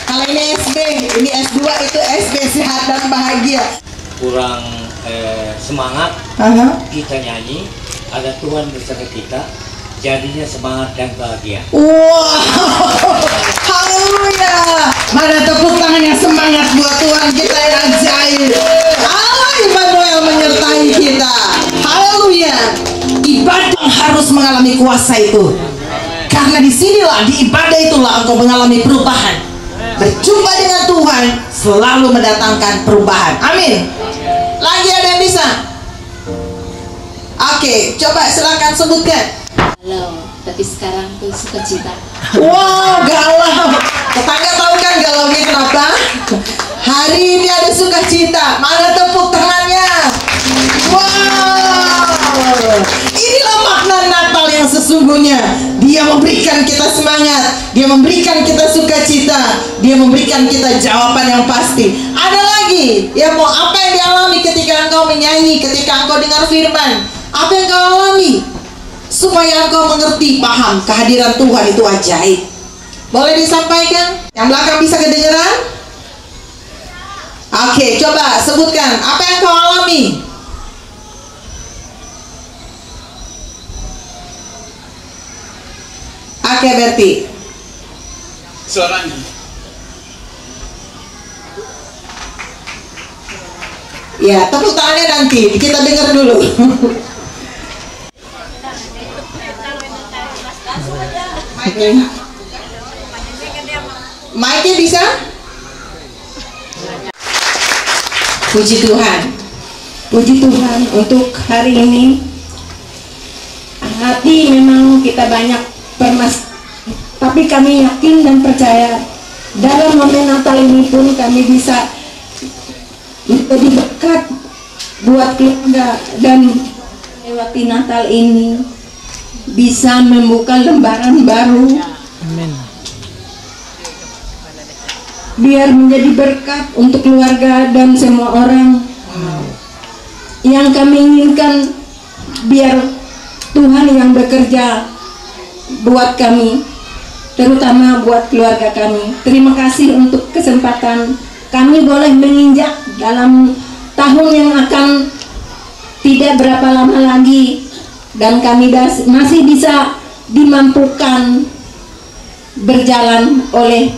Kalau ini SD, ini S2 itu SD, sehat dan bahagia. Kurang semangat, kita nyanyi, ada Tuhan bersama kita, jadinya semangat dan bahagia. Wow, haleluya. Mana tepuk tangan yang semangat buat Tuhan kita yang ajaib. Allah Immanuel menyertai kita. Haleluya. Ibadah harus mengalami kuasa itu. Karena disinilah, di ibadah itulah engkau mengalami perubahan. Berjumpa dengan Tuhan selalu mendatangkan perubahan. Amin. Lagi ada yang bisa? Oke, coba silakan sebutkan. Galau, tapi sekarang tuh sukacita. Wow, galau. Tetangga tahu kan galaunya kenapa? Hari ini ada sukacita. Mana tepuk tangannya? Wow. Inilah makna Natal yang sesungguhnya. Dia memberikan kita semangat, dia memberikan kita sukacita, dia memberikan kita jawaban yang pasti. Ada lagi, ya mau apa yang dialami ketika engkau menyanyi, ketika engkau dengar firman? Apa yang kau alami? Supaya engkau mengerti, paham kehadiran Tuhan itu ajaib. Boleh disampaikan? Yang belakang bisa kedengeran? Oke, coba sebutkan apa yang kau alami. Oke, Berti. Suaranya. Ya, tepuk tangannya nanti kita dengar dulu. Mike bisa? Puji Tuhan. Puji Tuhan untuk hari ini. Hati memang kita banyak tapi kami yakin dan percaya dalam momen Natal ini pun kami bisa menjadi berkat buat keluarga dan lewati Natal ini bisa membuka lembaran baru. Amin. Biar menjadi berkat untuk keluarga dan semua orang. Yang kami inginkan biar Tuhan yang bekerja buat kami, terutama buat keluarga kami. Terima kasih untuk kesempatan kami boleh menginjak dalam tahun yang akan tidak berapa lama lagi, dan kami masih bisa dimampukan berjalan oleh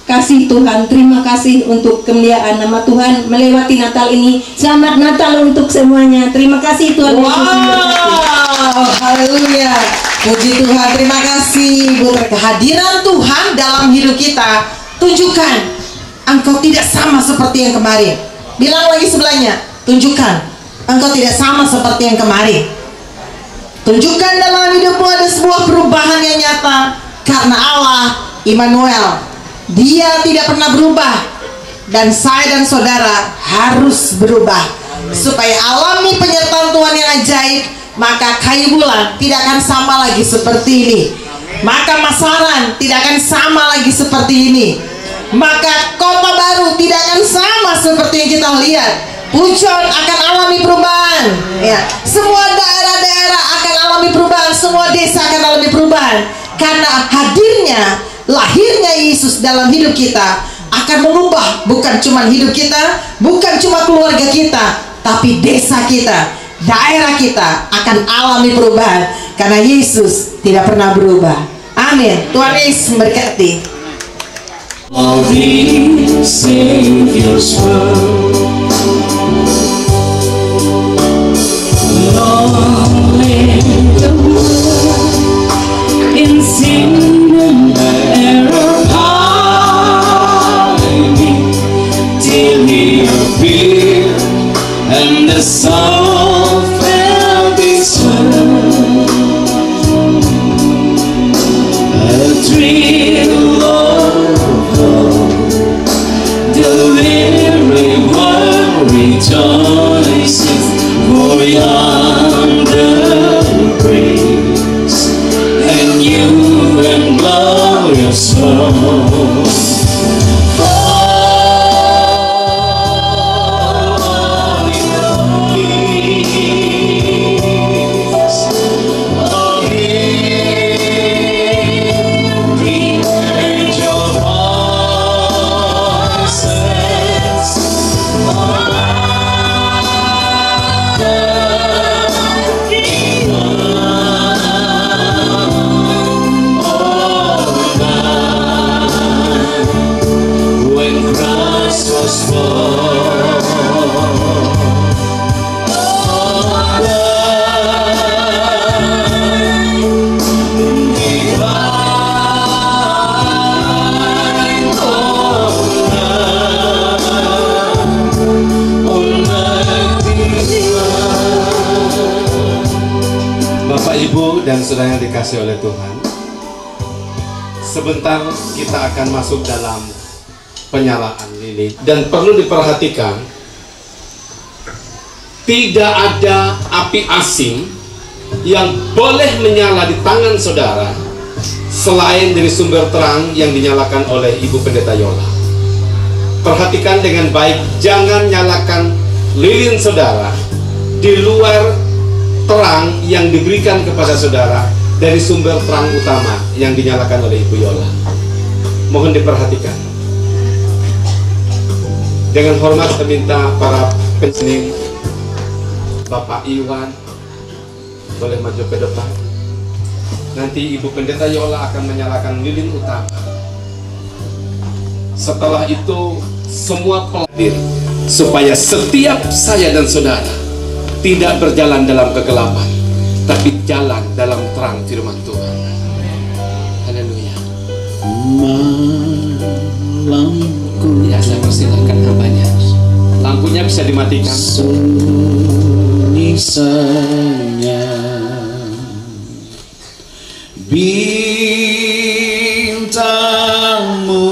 kasih Tuhan. Terima kasih untuk kemuliaan nama Tuhan melewati Natal ini. Selamat Natal untuk semuanya. Terima kasih Tuhan Yesus memberkati. Wow, haleluya. Puji Tuhan, terima kasih buat kehadiran Tuhan dalam hidup kita. Tunjukkan engkau tidak sama seperti yang kemarin. Bilang lagi sebelahnya, tunjukkan engkau tidak sama seperti yang kemarin. Tunjukkan dalam hidupmu ada sebuah perubahan yang nyata. Karena Allah Immanuel, Dia tidak pernah berubah. Dan saya dan saudara harus berubah supaya alami penyertaan Tuhan yang ajaib. Maka Kayu Bulan tidak akan sama lagi seperti ini. Maka Masaran tidak akan sama lagi seperti ini. Maka Kota Baru tidak akan sama seperti yang kita lihat. Pujon akan alami perubahan, ya. Semua daerah-daerah akan alami perubahan, semua desa akan alami perubahan. Karena hadirnya, lahirnya Yesus dalam hidup kita akan mengubah bukan cuma hidup kita, bukan cuma keluarga kita, tapi desa kita, daerah kita akan alami perubahan. Karena Yesus tidak pernah berubah. Amin. Tuhan Yesus memberkati. of the Savior's word. Long live the word in sin and error pining till he appeared and the soul felt his word. A thrill of hope, the very world rejoices, for yonder breeze and you and glorious home. Dan saudara yang dikasih oleh Tuhan, sebentar kita akan masuk dalam penyalaan lilin. Dan perlu diperhatikan, tidak ada api asing yang boleh menyala di tangan saudara selain dari sumber terang yang dinyalakan oleh Ibu Pendeta Yola. Perhatikan dengan baik, jangan nyalakan lilin saudara di luar terang yang diberikan kepada saudara dari sumber terang utama yang dinyalakan oleh Ibu Yola. Mohon diperhatikan. Dengan hormat meminta para pensening, Bapak Iwan boleh maju ke depan. Nanti Ibu Pendeta Yola akan menyalakan lilin utama. Setelah itu semua peladir, supaya setiap saya dan saudara tidak berjalan dalam kegelapan, tapi jalan dalam terang firman Tuhan. Haleluya. Malamku. Ya, saya persilakan hambanya. Lampunya bisa dimatikan. Sunyi senyap bintangmu.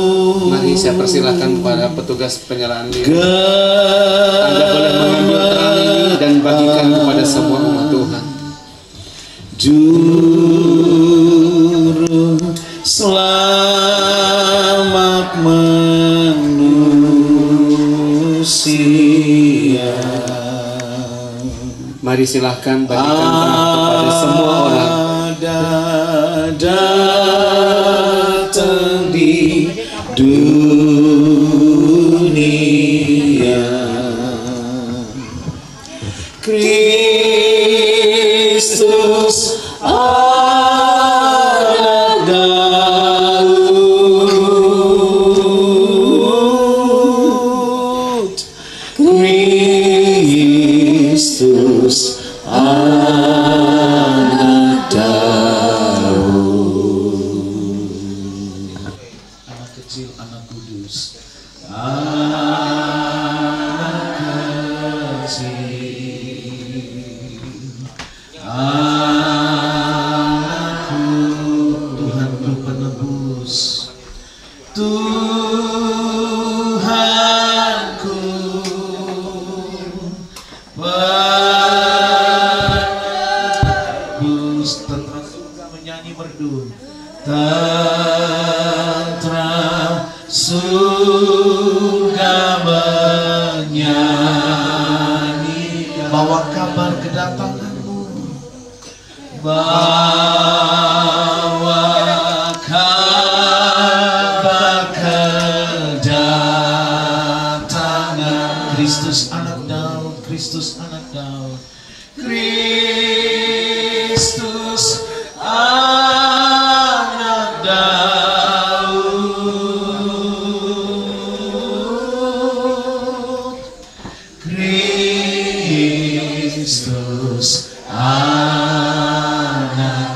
Mari saya persilakan kepada petugas penyalaan lilin. Anda boleh mengambil terang ini dan bagikan kepada semua umat Tuhan. Juru selamat manusia. Mari silahkan bagikan terang kepada semua orang. Datang di dunia, Kristus anak Daud, Kristus anak Daud. Anak kecil, anak kudus, anak kecil, anakku, Tuhanku penebus, Tuhanku penebus. Tentra surga menyanyi merdu, tentra surga menyanyi, bawa kabar kedatanganmu, bawa kabar kedatangan Kristus anak Daud, Kristus anak Daud, Kristus anak Daud. Yesus, anak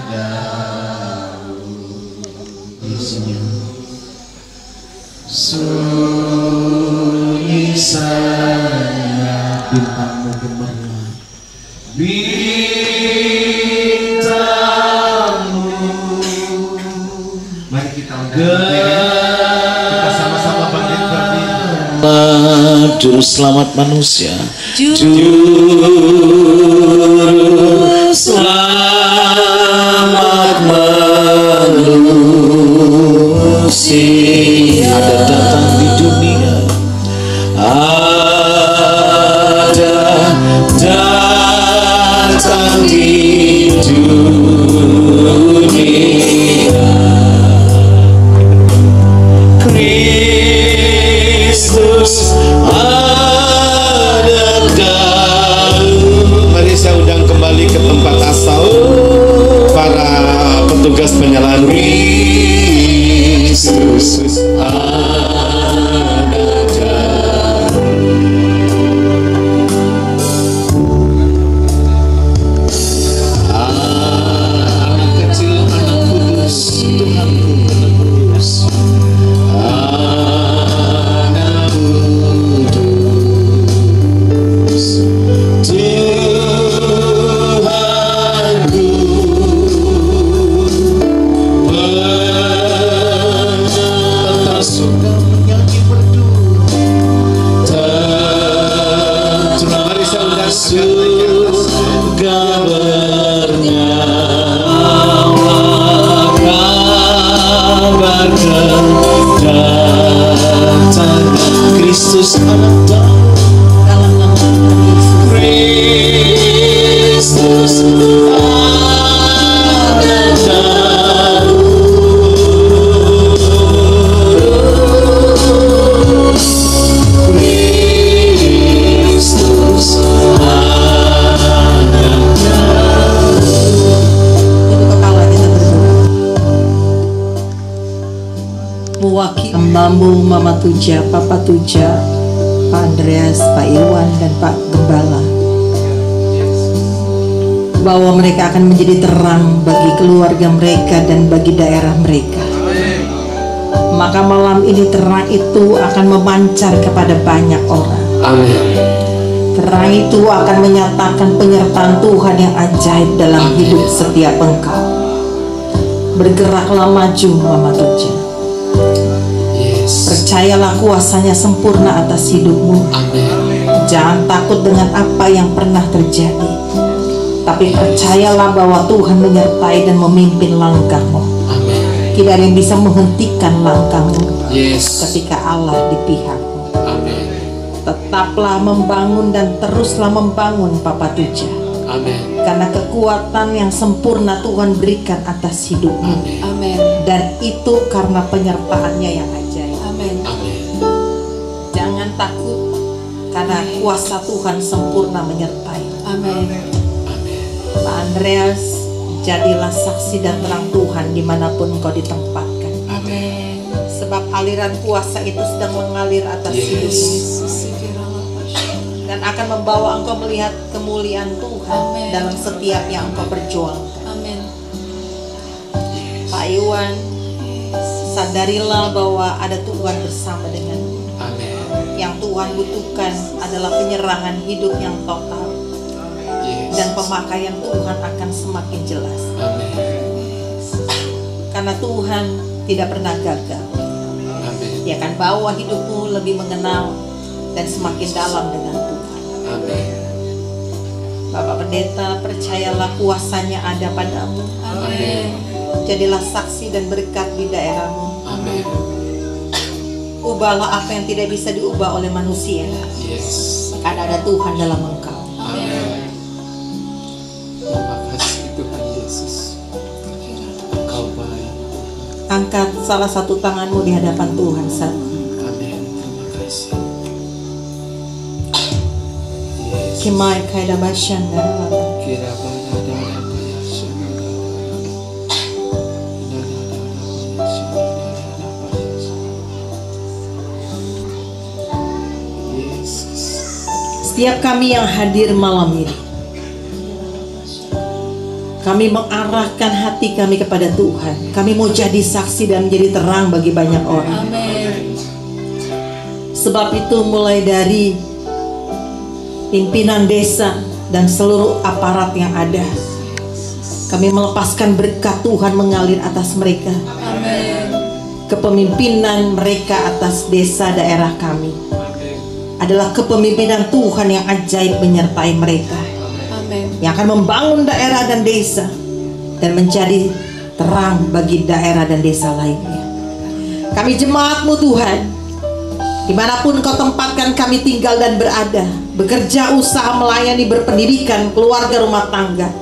Daud. Isinya sunyi saya, bintangmu gemerlap, bintangmu. Mari kita sama-sama bangkit berdiri. Juru selamat manusia, Juru selamat manusia ada datang di dunia, ada datang di dunia. Kristus ada dalam. Mari saya undang kembali ke tempat asal para petugas penyalaan. Kristus ada dalam. Anak kecil, anak kudus, Tuhanku, anak kudus. Anak kudus, Tuhanku, penyerta surga menyanyi berdua. Mari saya undang surga bernyawa, kabar kedatangan Kristus anak Daud. Dalam nama Kristus anak Daud. Kristus anak Daud. Untuk kepala kita berdoa. Mewakili Mbambu, Mama Tuja, Papa Tuja, Pak Andreas, Pak Irwan, dan Pak Gembala, bahwa mereka akan menjadi terang bagi keluarga mereka dan bagi daerah mereka. Maka malam ini terang itu akan memancar kepada banyak orang. Amin. Terang itu akan menyatakan penyertaan Tuhan yang ajaib dalam hidup setiap engkau. Bergeraklah maju, Mama Tuja. Percayalah kuasanya sempurna atas hidupmu. Amin. Jangan takut dengan apa yang pernah terjadi, tapi percayalah bahwa Tuhan menyertai dan memimpin langkahmu. Amin. Tidak ada yang bisa menghentikan langkahmu Yes. ketika Allah di pihakmu. Amin. Tetaplah membangun dan teruslah membangun, Papa Tuja. Amin. Karena kekuatan yang sempurna Tuhan berikan atas hidupmu. Amin. Dan itu karena penyertaannya yang ajaib. Amin. Amin. Jangan takut, karena kuasa Tuhan sempurna menyertai. Amin. Pak Andreas, jadilah saksi dan terang Tuhan dimanapun engkau ditempatkan. Amin. Sebab aliran kuasa itu sedang mengalir atas hidupmu dan akan membawa engkau melihat kemuliaan Tuhan. Amin. Dalam setiap yang engkau perjuangkan. Amin. Pak Iwan, sadarilah bahwa ada Tuhan bersama denganmu. Amin. Yang Tuhan butuhkan adalah penyerahan hidup yang total. Yes. Dan pemakaian Tuhan akan semakin jelas. Amin. Karena Tuhan tidak pernah gagal. Amin. Dia akan bawa hidupmu lebih mengenal dan semakin dalam dengan Tuhan. Amin. Bapak Pendeta, percayalah kuasanya ada padamu. Amin. Jadilah saksi dan berkat di daerahmu. Amin. Ubahlah apa yang tidak bisa diubah oleh manusia. Yes. Karena ada Tuhan dalam engkau. Amin. Terima kasih Tuhan Yesus. Engkau baik. Angkat salah satu tanganmu di hadapan Tuhan saat ini. Amin. Terima kasih. Yes. Kimai kaida basyan darah. Kira Setiap kami yang hadir malam ini, Kami mengarahkan hati kami kepada Tuhan. Kami mau jadi saksi dan menjadi terang bagi banyak orang. Amin. Sebab itu mulai dari pimpinan desa dan seluruh aparat yang ada, kami melepaskan berkat Tuhan mengalir atas mereka. Amin. Kepemimpinan mereka atas desa daerah kami adalah kepemimpinan Tuhan yang ajaib menyertai mereka. Amin. Yang akan membangun daerah dan desa dan menjadi terang bagi daerah dan desa lainnya. Kami jemaat-Mu Tuhan, dimanapun Kau tempatkan kami tinggal dan berada, bekerja, usaha, melayani, berpendidikan, keluarga, rumah tangga.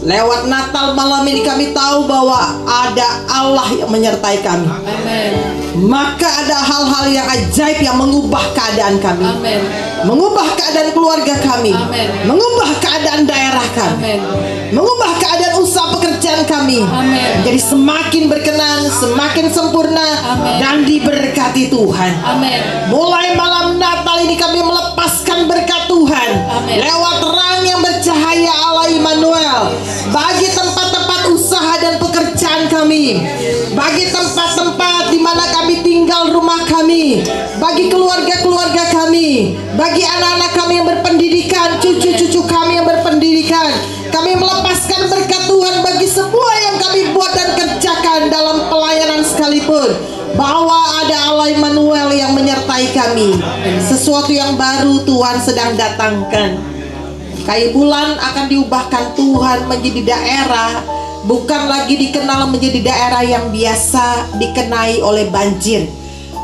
Lewat Natal malam ini kami tahu bahwa ada Allah yang menyertai kami. Amin. Maka ada hal-hal yang ajaib yang mengubah keadaan kami. Amin. Mengubah keadaan keluarga kami. Amin. Mengubah keadaan daerah kami. Amin. Mengubah keadaan usaha pekerjaan kami. Amin. Jadi semakin berkenan, semakin sempurna. Amin. Dan diberkati Tuhan. Amin. Mulai malam Natal ini kami melepaskan berkat Tuhan. Amin. Lewat terang yang bercahaya Allah Immanuel bagi tempat-tempat usaha dan pekerjaan kami, bagi tempat-tempat di mana kami tinggal, rumah kami, bagi keluarga-keluarga kami, bagi anak-anak kami yang berpendidikan, cucu-cucu kami yang berpendidikan. Kami melepaskan berkat Tuhan bagi semua yang kami buat dan kerjakan dalam pelayanan sekalipun, bahwa ada Allah Immanuel yang menyertai kami. Sesuatu yang baru Tuhan sedang datangkan. Kayu Bulan akan diubahkan Tuhan menjadi daerah, bukan lagi dikenal menjadi daerah yang biasa dikenai oleh banjir,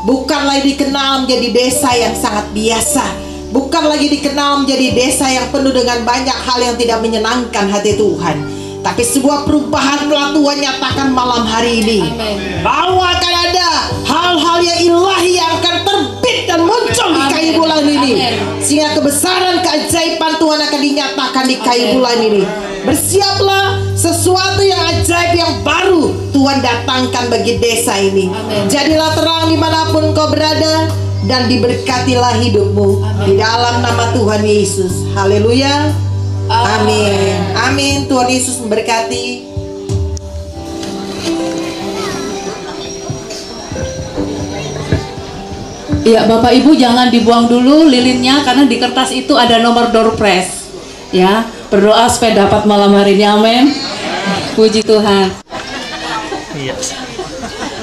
bukan lagi dikenal menjadi desa yang sangat biasa, bukan lagi dikenal menjadi desa yang penuh dengan banyak hal yang tidak menyenangkan hati Tuhan. Tapi sebuah perubahan telah Tuhan nyatakan malam hari ini. Amin. Bahwa akan ada hal-hal yang ilahi yang akan terbit dan muncul di Kayu Bulan ini. Amin. Sehingga kebesaran keajaiban Tuhan akan dinyatakan di Kayu Bulan ini. Bersiaplah, sesuatu yang ajaib yang baru Tuhan datangkan bagi desa ini. Amin. Jadilah terang dimanapun kau berada, dan diberkatilah hidupmu. Amin. Di dalam nama Tuhan Yesus. Haleluya. Amin. Amin. Tuhan Yesus memberkati. Ya, Bapak Ibu jangan dibuang dulu lilinnya, karena di kertas itu ada nomor door prize. Ya, berdoa supaya dapat malam hari ini. Amin. Puji Tuhan. Iya.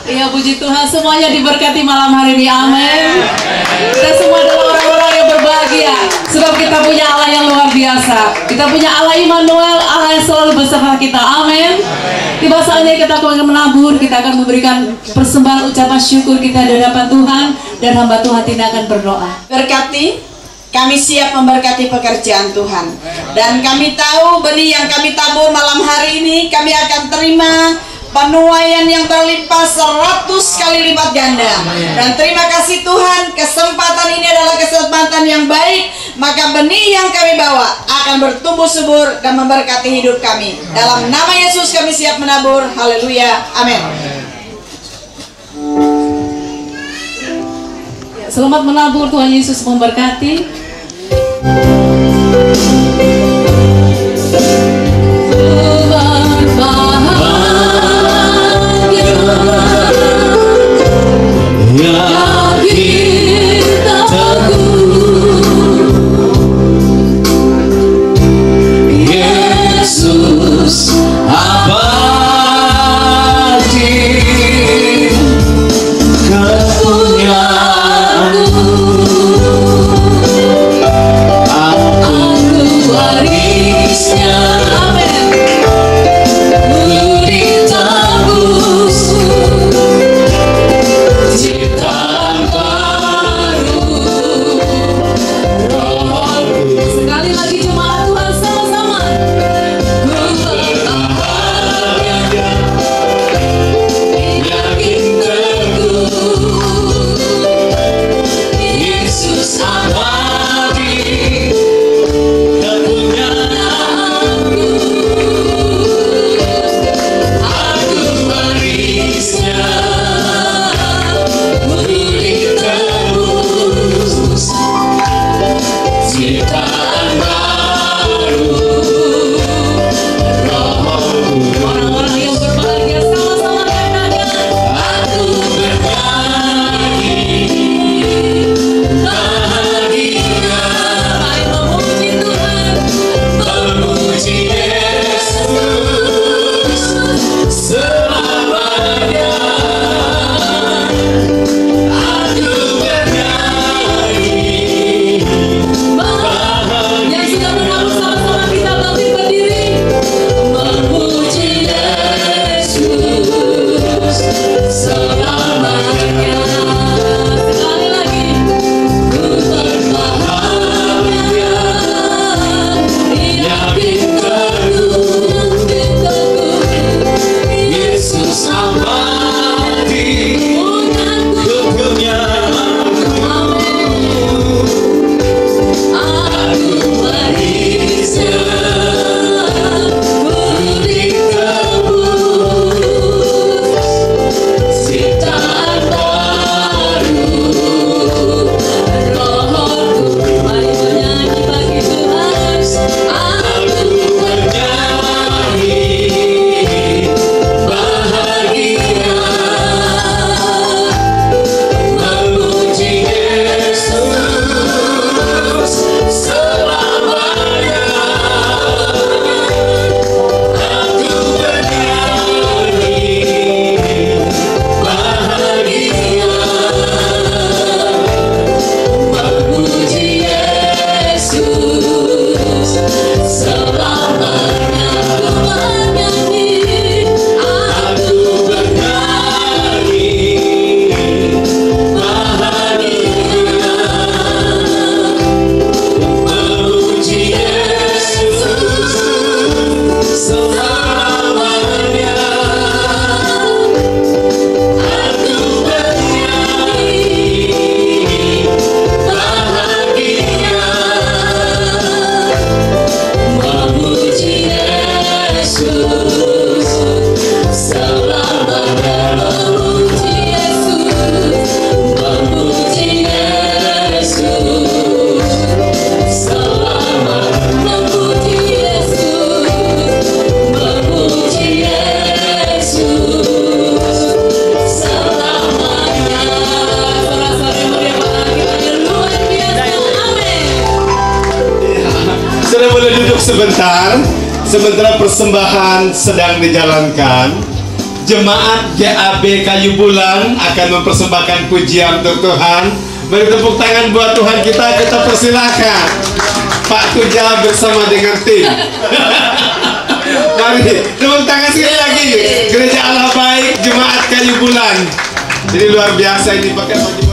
Iya, puji Tuhan, semuanya diberkati malam hari ini. Amin. Kita semua adalah orang-orang yang berbahagia, sebab kita punya Allah yang luar biasa. Kita punya Allah Immanuel, Allah yang selalu bersama kita. Amin. Tiba saatnya kita akan menabur, kita akan memberikan persembahan ucapan syukur kita di hadapan Tuhan, dan hamba Tuhan tidak akan berdoa. Berkati, kami siap memberkati pekerjaan Tuhan, dan kami tahu benih yang kami tabur malam hari ini kami akan terima penuaian yang berlimpah 100 kali lipat ganda. Dan terima kasih Tuhan, kesempatan ini adalah kesempatan yang baik, maka benih yang kami bawa akan bertumbuh subur dan memberkati hidup kami. Dalam nama Yesus kami siap menabur. Haleluya. Amin. Selamat menabur, Tuhan Yesus memberkati. Yesus abadi kepunyaanku, aku warisnya, budi tebus, ciptaan baru, rohku. Sekali lagi jemaat Tuhan sama-sama. Yakin teguh, Yesus abadi kepunyaanku, Sementara persembahan sedang dijalankan, jemaat GAB Kayu Bulan akan mempersembahkan pujian untuk Tuhan. Beri tepuk tangan buat Tuhan kita persilakan Pak Tuja bersama dengan tim. Mari tepuk tangan sekali lagi. Gereja Allah Baik, Jemaat Kayu Bulan. Jadi luar biasa ini pakai baju.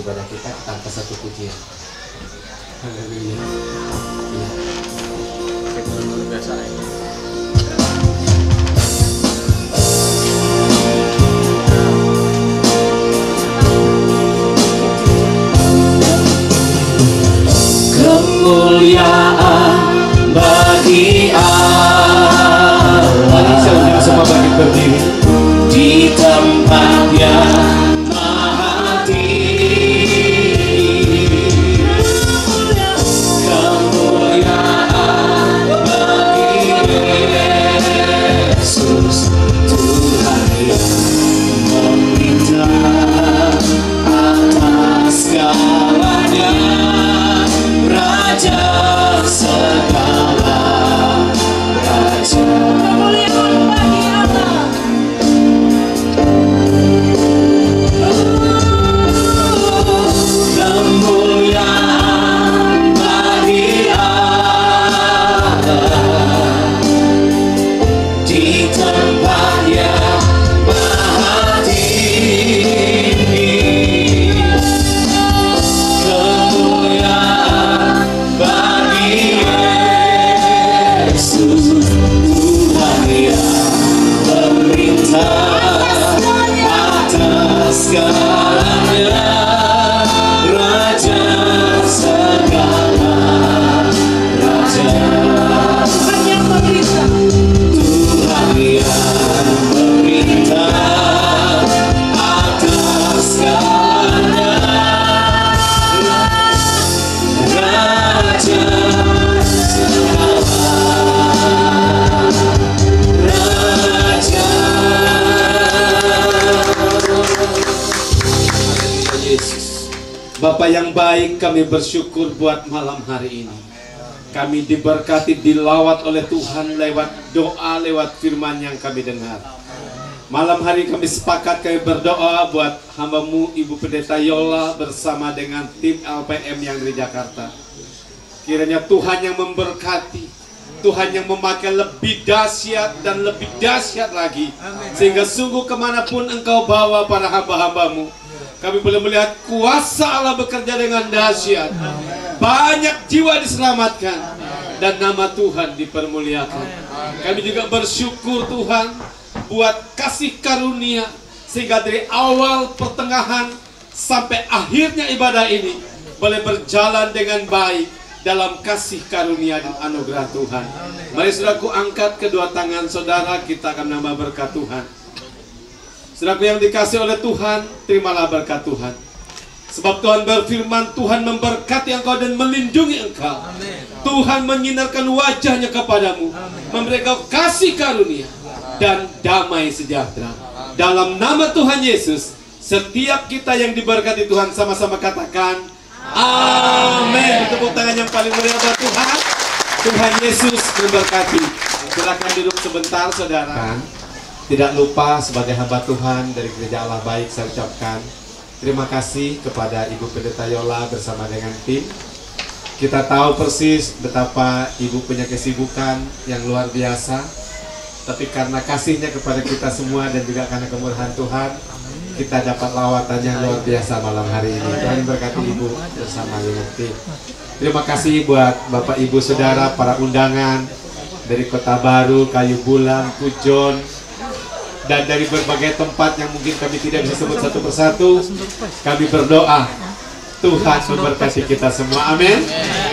ibadah kita tanpa satu pujian. Haleluya. Ya. Luar biasa ini. Kemuliaan bagi Allah. Mari saya semua bangkit berdiri di tempat yang maha tinggi. Kemuliaan bagi Yesus Tuhan yang memerintah atas segalanya. Raja segala raja. Kemuliaan bagi Allah. Kemuliaan bagi Allah di tempat yang maha tinggi. Kemuliaan bagi Yesus Tuhan yang memerintah atas segalanya. Raja segala raja. Tuhan yang memerintah. Tuhan yang memerintah atas segalanya. Raja Raja Yesus. Bapa yang baik, kami bersyukur buat malam hari ini. Kami diberkati, dilawat oleh Tuhan lewat doa, lewat firman yang kami dengar. Malam hari kami sepakat, kami berdoa buat hamba-Mu Ibu Pendeta Yola bersama dengan tim LPM yang dari Jakarta. Kiranya Tuhan yang memberkati, Tuhan yang memakai lebih dahsyat dan lebih dahsyat lagi. Sehingga sungguh kemanapun Engkau bawa para hamba-hamba-Mu, kami boleh melihat kuasa Allah bekerja dengan dahsyat. Banyak jiwa diselamatkan dan nama Tuhan dipermuliakan. Kami juga bersyukur Tuhan buat kasih karunia, sehingga dari awal, pertengahan, sampai akhirnya ibadah ini boleh berjalan dengan baik dalam kasih karunia dan anugerah Tuhan. Mari saudaraku, angkat kedua tangan saudara, kita akan menambah berkat Tuhan. Saudaraku yang dikasih oleh Tuhan, terimalah berkat Tuhan. Sebab Tuhan berfirman, Tuhan memberkati engkau dan melindungi engkau. Tuhan menyinarkan wajahnya kepadamu, memberi engkau kasih karunia dan damai sejahtera. Dalam nama Tuhan Yesus, setiap kita yang diberkati Tuhan sama-sama katakan amin. Tepuk tangan yang paling meriah buat Tuhan. Tuhan Yesus memberkati. Silakan duduk sebentar saudara. Tidak lupa sebagai hamba Tuhan dari Gereja Allah Baik, saya ucapkan terima kasih kepada Ibu Pendeta Yola bersama dengan tim. Kita tahu persis betapa Ibu punya kesibukan yang luar biasa, tapi karena kasihnya kepada kita semua dan juga karena kemurahan Tuhan, kita dapat lawatan yang luar biasa malam hari ini. Tuhan berkati Ibu bersama dengan tim. Terima kasih buat Bapak Ibu Saudara, para undangan dari Kota Baru, Kayu Bulan, Pujon, dan dari berbagai tempat yang mungkin kami tidak bisa sebut satu persatu. Kami berdoa Tuhan memberkati kita semua, amin.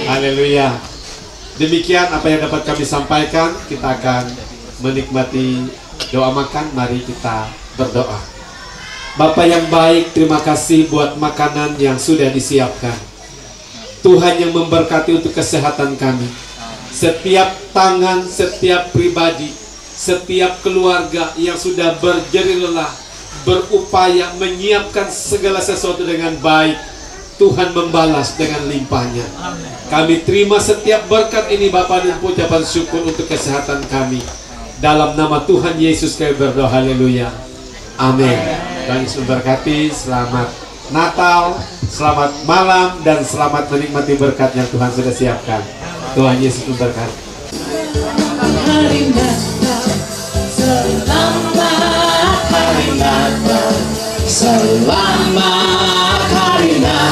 Haleluya. Demikian apa yang dapat kami sampaikan. Kita akan menikmati doa makan. Mari kita berdoa. Bapa yang baik, terima kasih buat makanan yang sudah disiapkan. Tuhan yang memberkati untuk kesehatan kami. Setiap tangan, setiap pribadi, setiap keluarga yang sudah berjerih lelah, berupaya menyiapkan segala sesuatu dengan baik, Tuhan membalas dengan limpahnya. Kami terima setiap berkat ini Bapa dan ucapan syukur untuk kesehatan kami. Dalam nama Tuhan Yesus kami berdoa, haleluya, amin. Tuhan Yesus memberkati. Selamat Natal, selamat malam, dan selamat menikmati berkat yang Tuhan sudah siapkan. Tuhan Yesus memberkati. Selamat hari Natal, selamat hari Natal.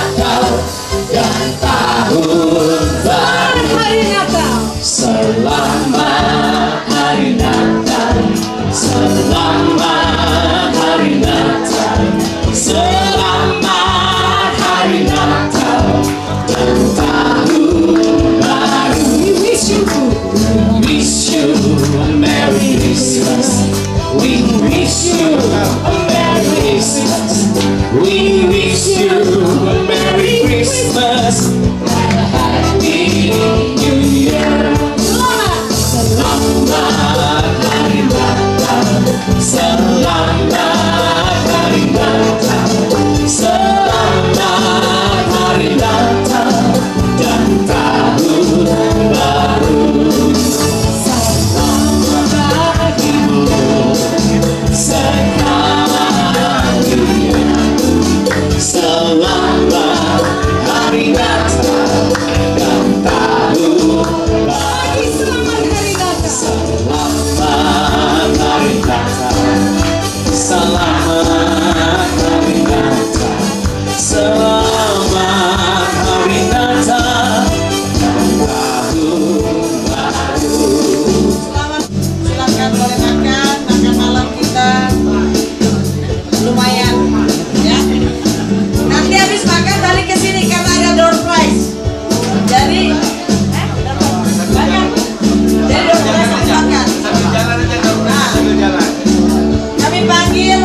a Merry Christmas. We wish you a Merry Christmas and a Happy New Year. Selamat Hari Natal, selamat Hari Natal, selamat Hari Natal dan Tahun Baru. Selamat bagimu sekarang dunia. Selamat Hari Natal dan Tahun Baru. Selamat Hari Natal, selamat Hari Natal, selamat Hari Natal dan Tahun Baru. Silakan boleh makan malam kita lumayan ya. Nanti habis makan balik ke sini karena ada door prize. Jadi banyak. Jadi door prize makan. Sambil jalan aja dong. Sambil jalan. Kami panggil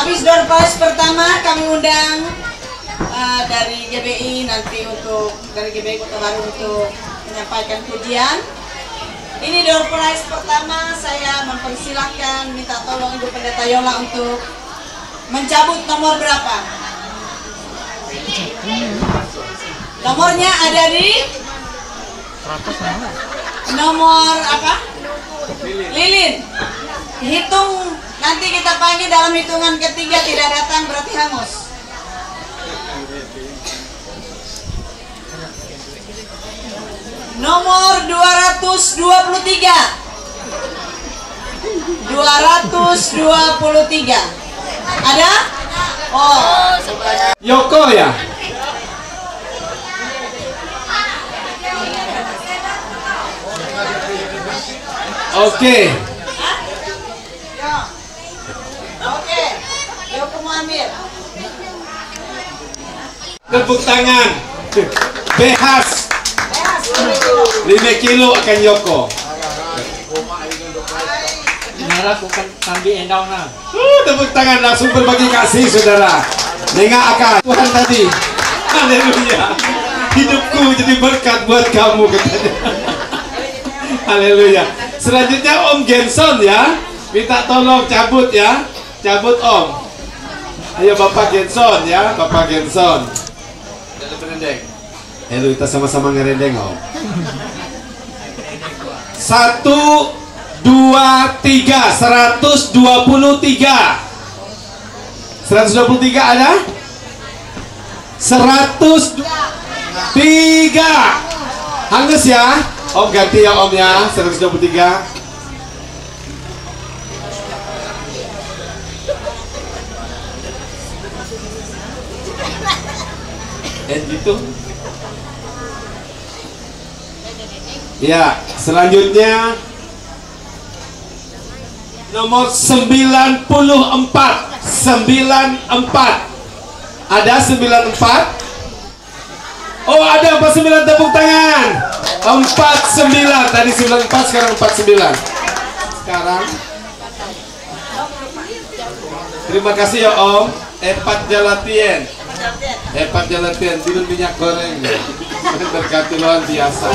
Habis door prize pertama kami undang dari GBI nanti dari GBI Kota Baru untuk menyampaikan pujian. Ini door prize pertama, saya mempersilahkan minta tolong Ibu Pendeta Yola untuk mencabut nomor berapa? Nomornya ada di nomor apa? Lilin. Hitung, nanti kita panggil dalam hitungan ketiga tidak datang berarti hangus. Nomor 223. 223. Ada? Oh. Yoko ya? Oke. Oke. Yoko mau ambil. Tepuk tangan. Behas. 5 kilo akan Yoko. Nara bukan sambil endong nah. Tepuk tangan langsung berbagi kasih saudara. Nengah akan Tuhan tadi. Haleluya. Hidupku jadi berkat buat kamu katanya. Haleluya. Selanjutnya Om Genson ya. Minta tolong cabut ya. Cabut Om. Ayo Bapak Genson ya. Bapak Genson. Jangan berendeng. Halo, kita sama-sama ngerendeng Om. 1, 2, 3, 123. 123 ada? 103. Hangus ya. Om ganti ya Om ya. 123. Gitu. Ya, selanjutnya nomor 94. 94. Ada 94? Oh, ada 49, tepuk tangan. 49. Tadi 94, sekarang 49. Sekarang terima kasih ya Om. Epat Jalatien. Epat Jalatien, tidur minyak goreng. Berkati luar biasa.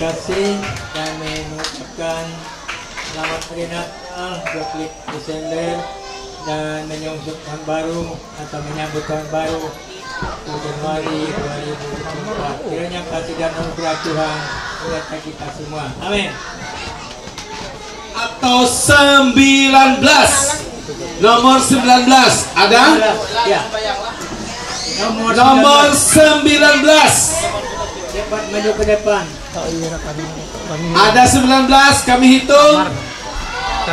kasih kami mengucapkan selamat hari Natal 25 Desember dan menyambut tahun baru atau menyambut tahun baru Januari 2024. Kiranya kasih dan anugerah Tuhan menyertai kita semua. Amin. Atau 19, nomor 19 ada? Ya. Nomor 19. Cepat maju ke depan. Ada 19, kami hitung. 1.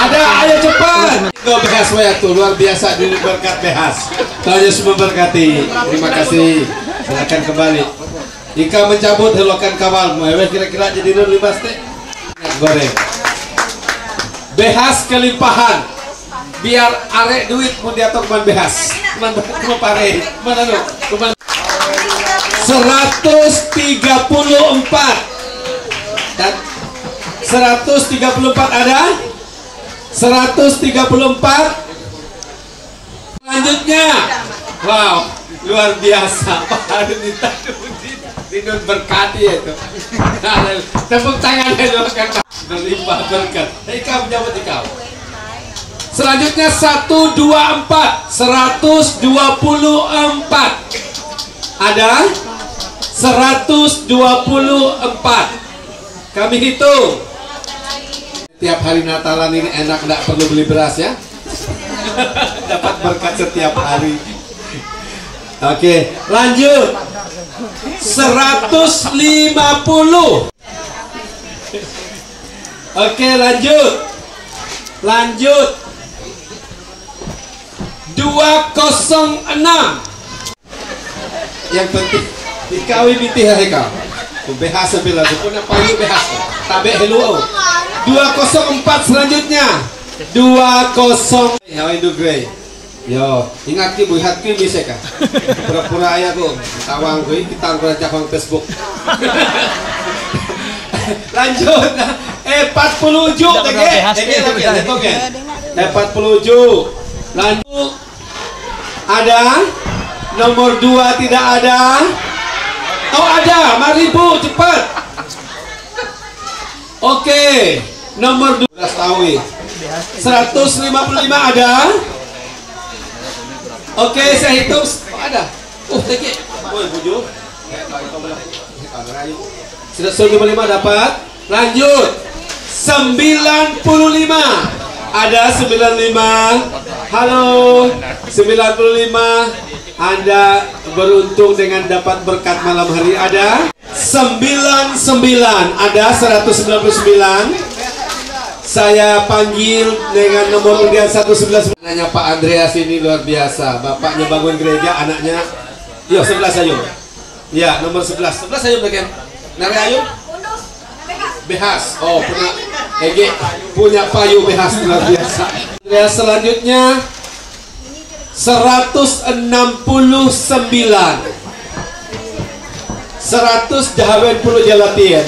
Ada, ayo cepat. Go Behas Wayatu, luar biasa di berkat Behas. Tuhan Yesus memberkati. Terima kasih. Silakan kembali. Jika mencabut helokan kawal, kira-kira jadi 15 teh. Goreng. Behas kelimpahan. Biar arek duit mau diatok man Behas. Man pare. Mana lu? 134. Dan 134 ada? 134. Selanjutnya. Wow, luar biasa. Pak Adinita Rinun berkati itu. Tepuk tangannya dulu kan. Berlimpah berkat. Ikam jawab ikam. Selanjutnya 124. 124. Ada 124. Kami hitung. Tiap hari Natalan ini enak, tidak perlu beli beras ya. Dapat berkat setiap hari. Oke, lanjut. 150. Oke, lanjut. 206. Yang penting dikawin binti heka. Behasa bila punya payu behasa. Tabe hello. 204 selanjutnya. 20. How you do Gray? Yo, ingat ki buhat ki bisa kah? Pura-pura ayah ku. Tawang ku kita ngurang cakang Facebook. Lanjut. 47 lagi. 47. Lanjut. Ada? Nomor 2 tidak ada. Oh ada, mari Bu, cepat. Oke, nomor 12 tahu. 155 ada. Oke, saya hitung. Ada. Teki. Woi, bujuk. 155 dapat. Lanjut. 95. Ada 95. Halo. 95. Anda beruntung dengan dapat berkat malam hari. Ada 99. Ada 199. Saya panggil dengan nomor undian 111. Anaknya Pak Andreas ini luar biasa. Bapaknya bangun gereja, anaknya. Yo 11 ayo. Ya nomor 11. 11 ayo bagian. Nari ayo. Behas. Oh punya Ege punya payu Behas luar biasa. Andreas selanjutnya 169. 100 jahawen puluh jalatian.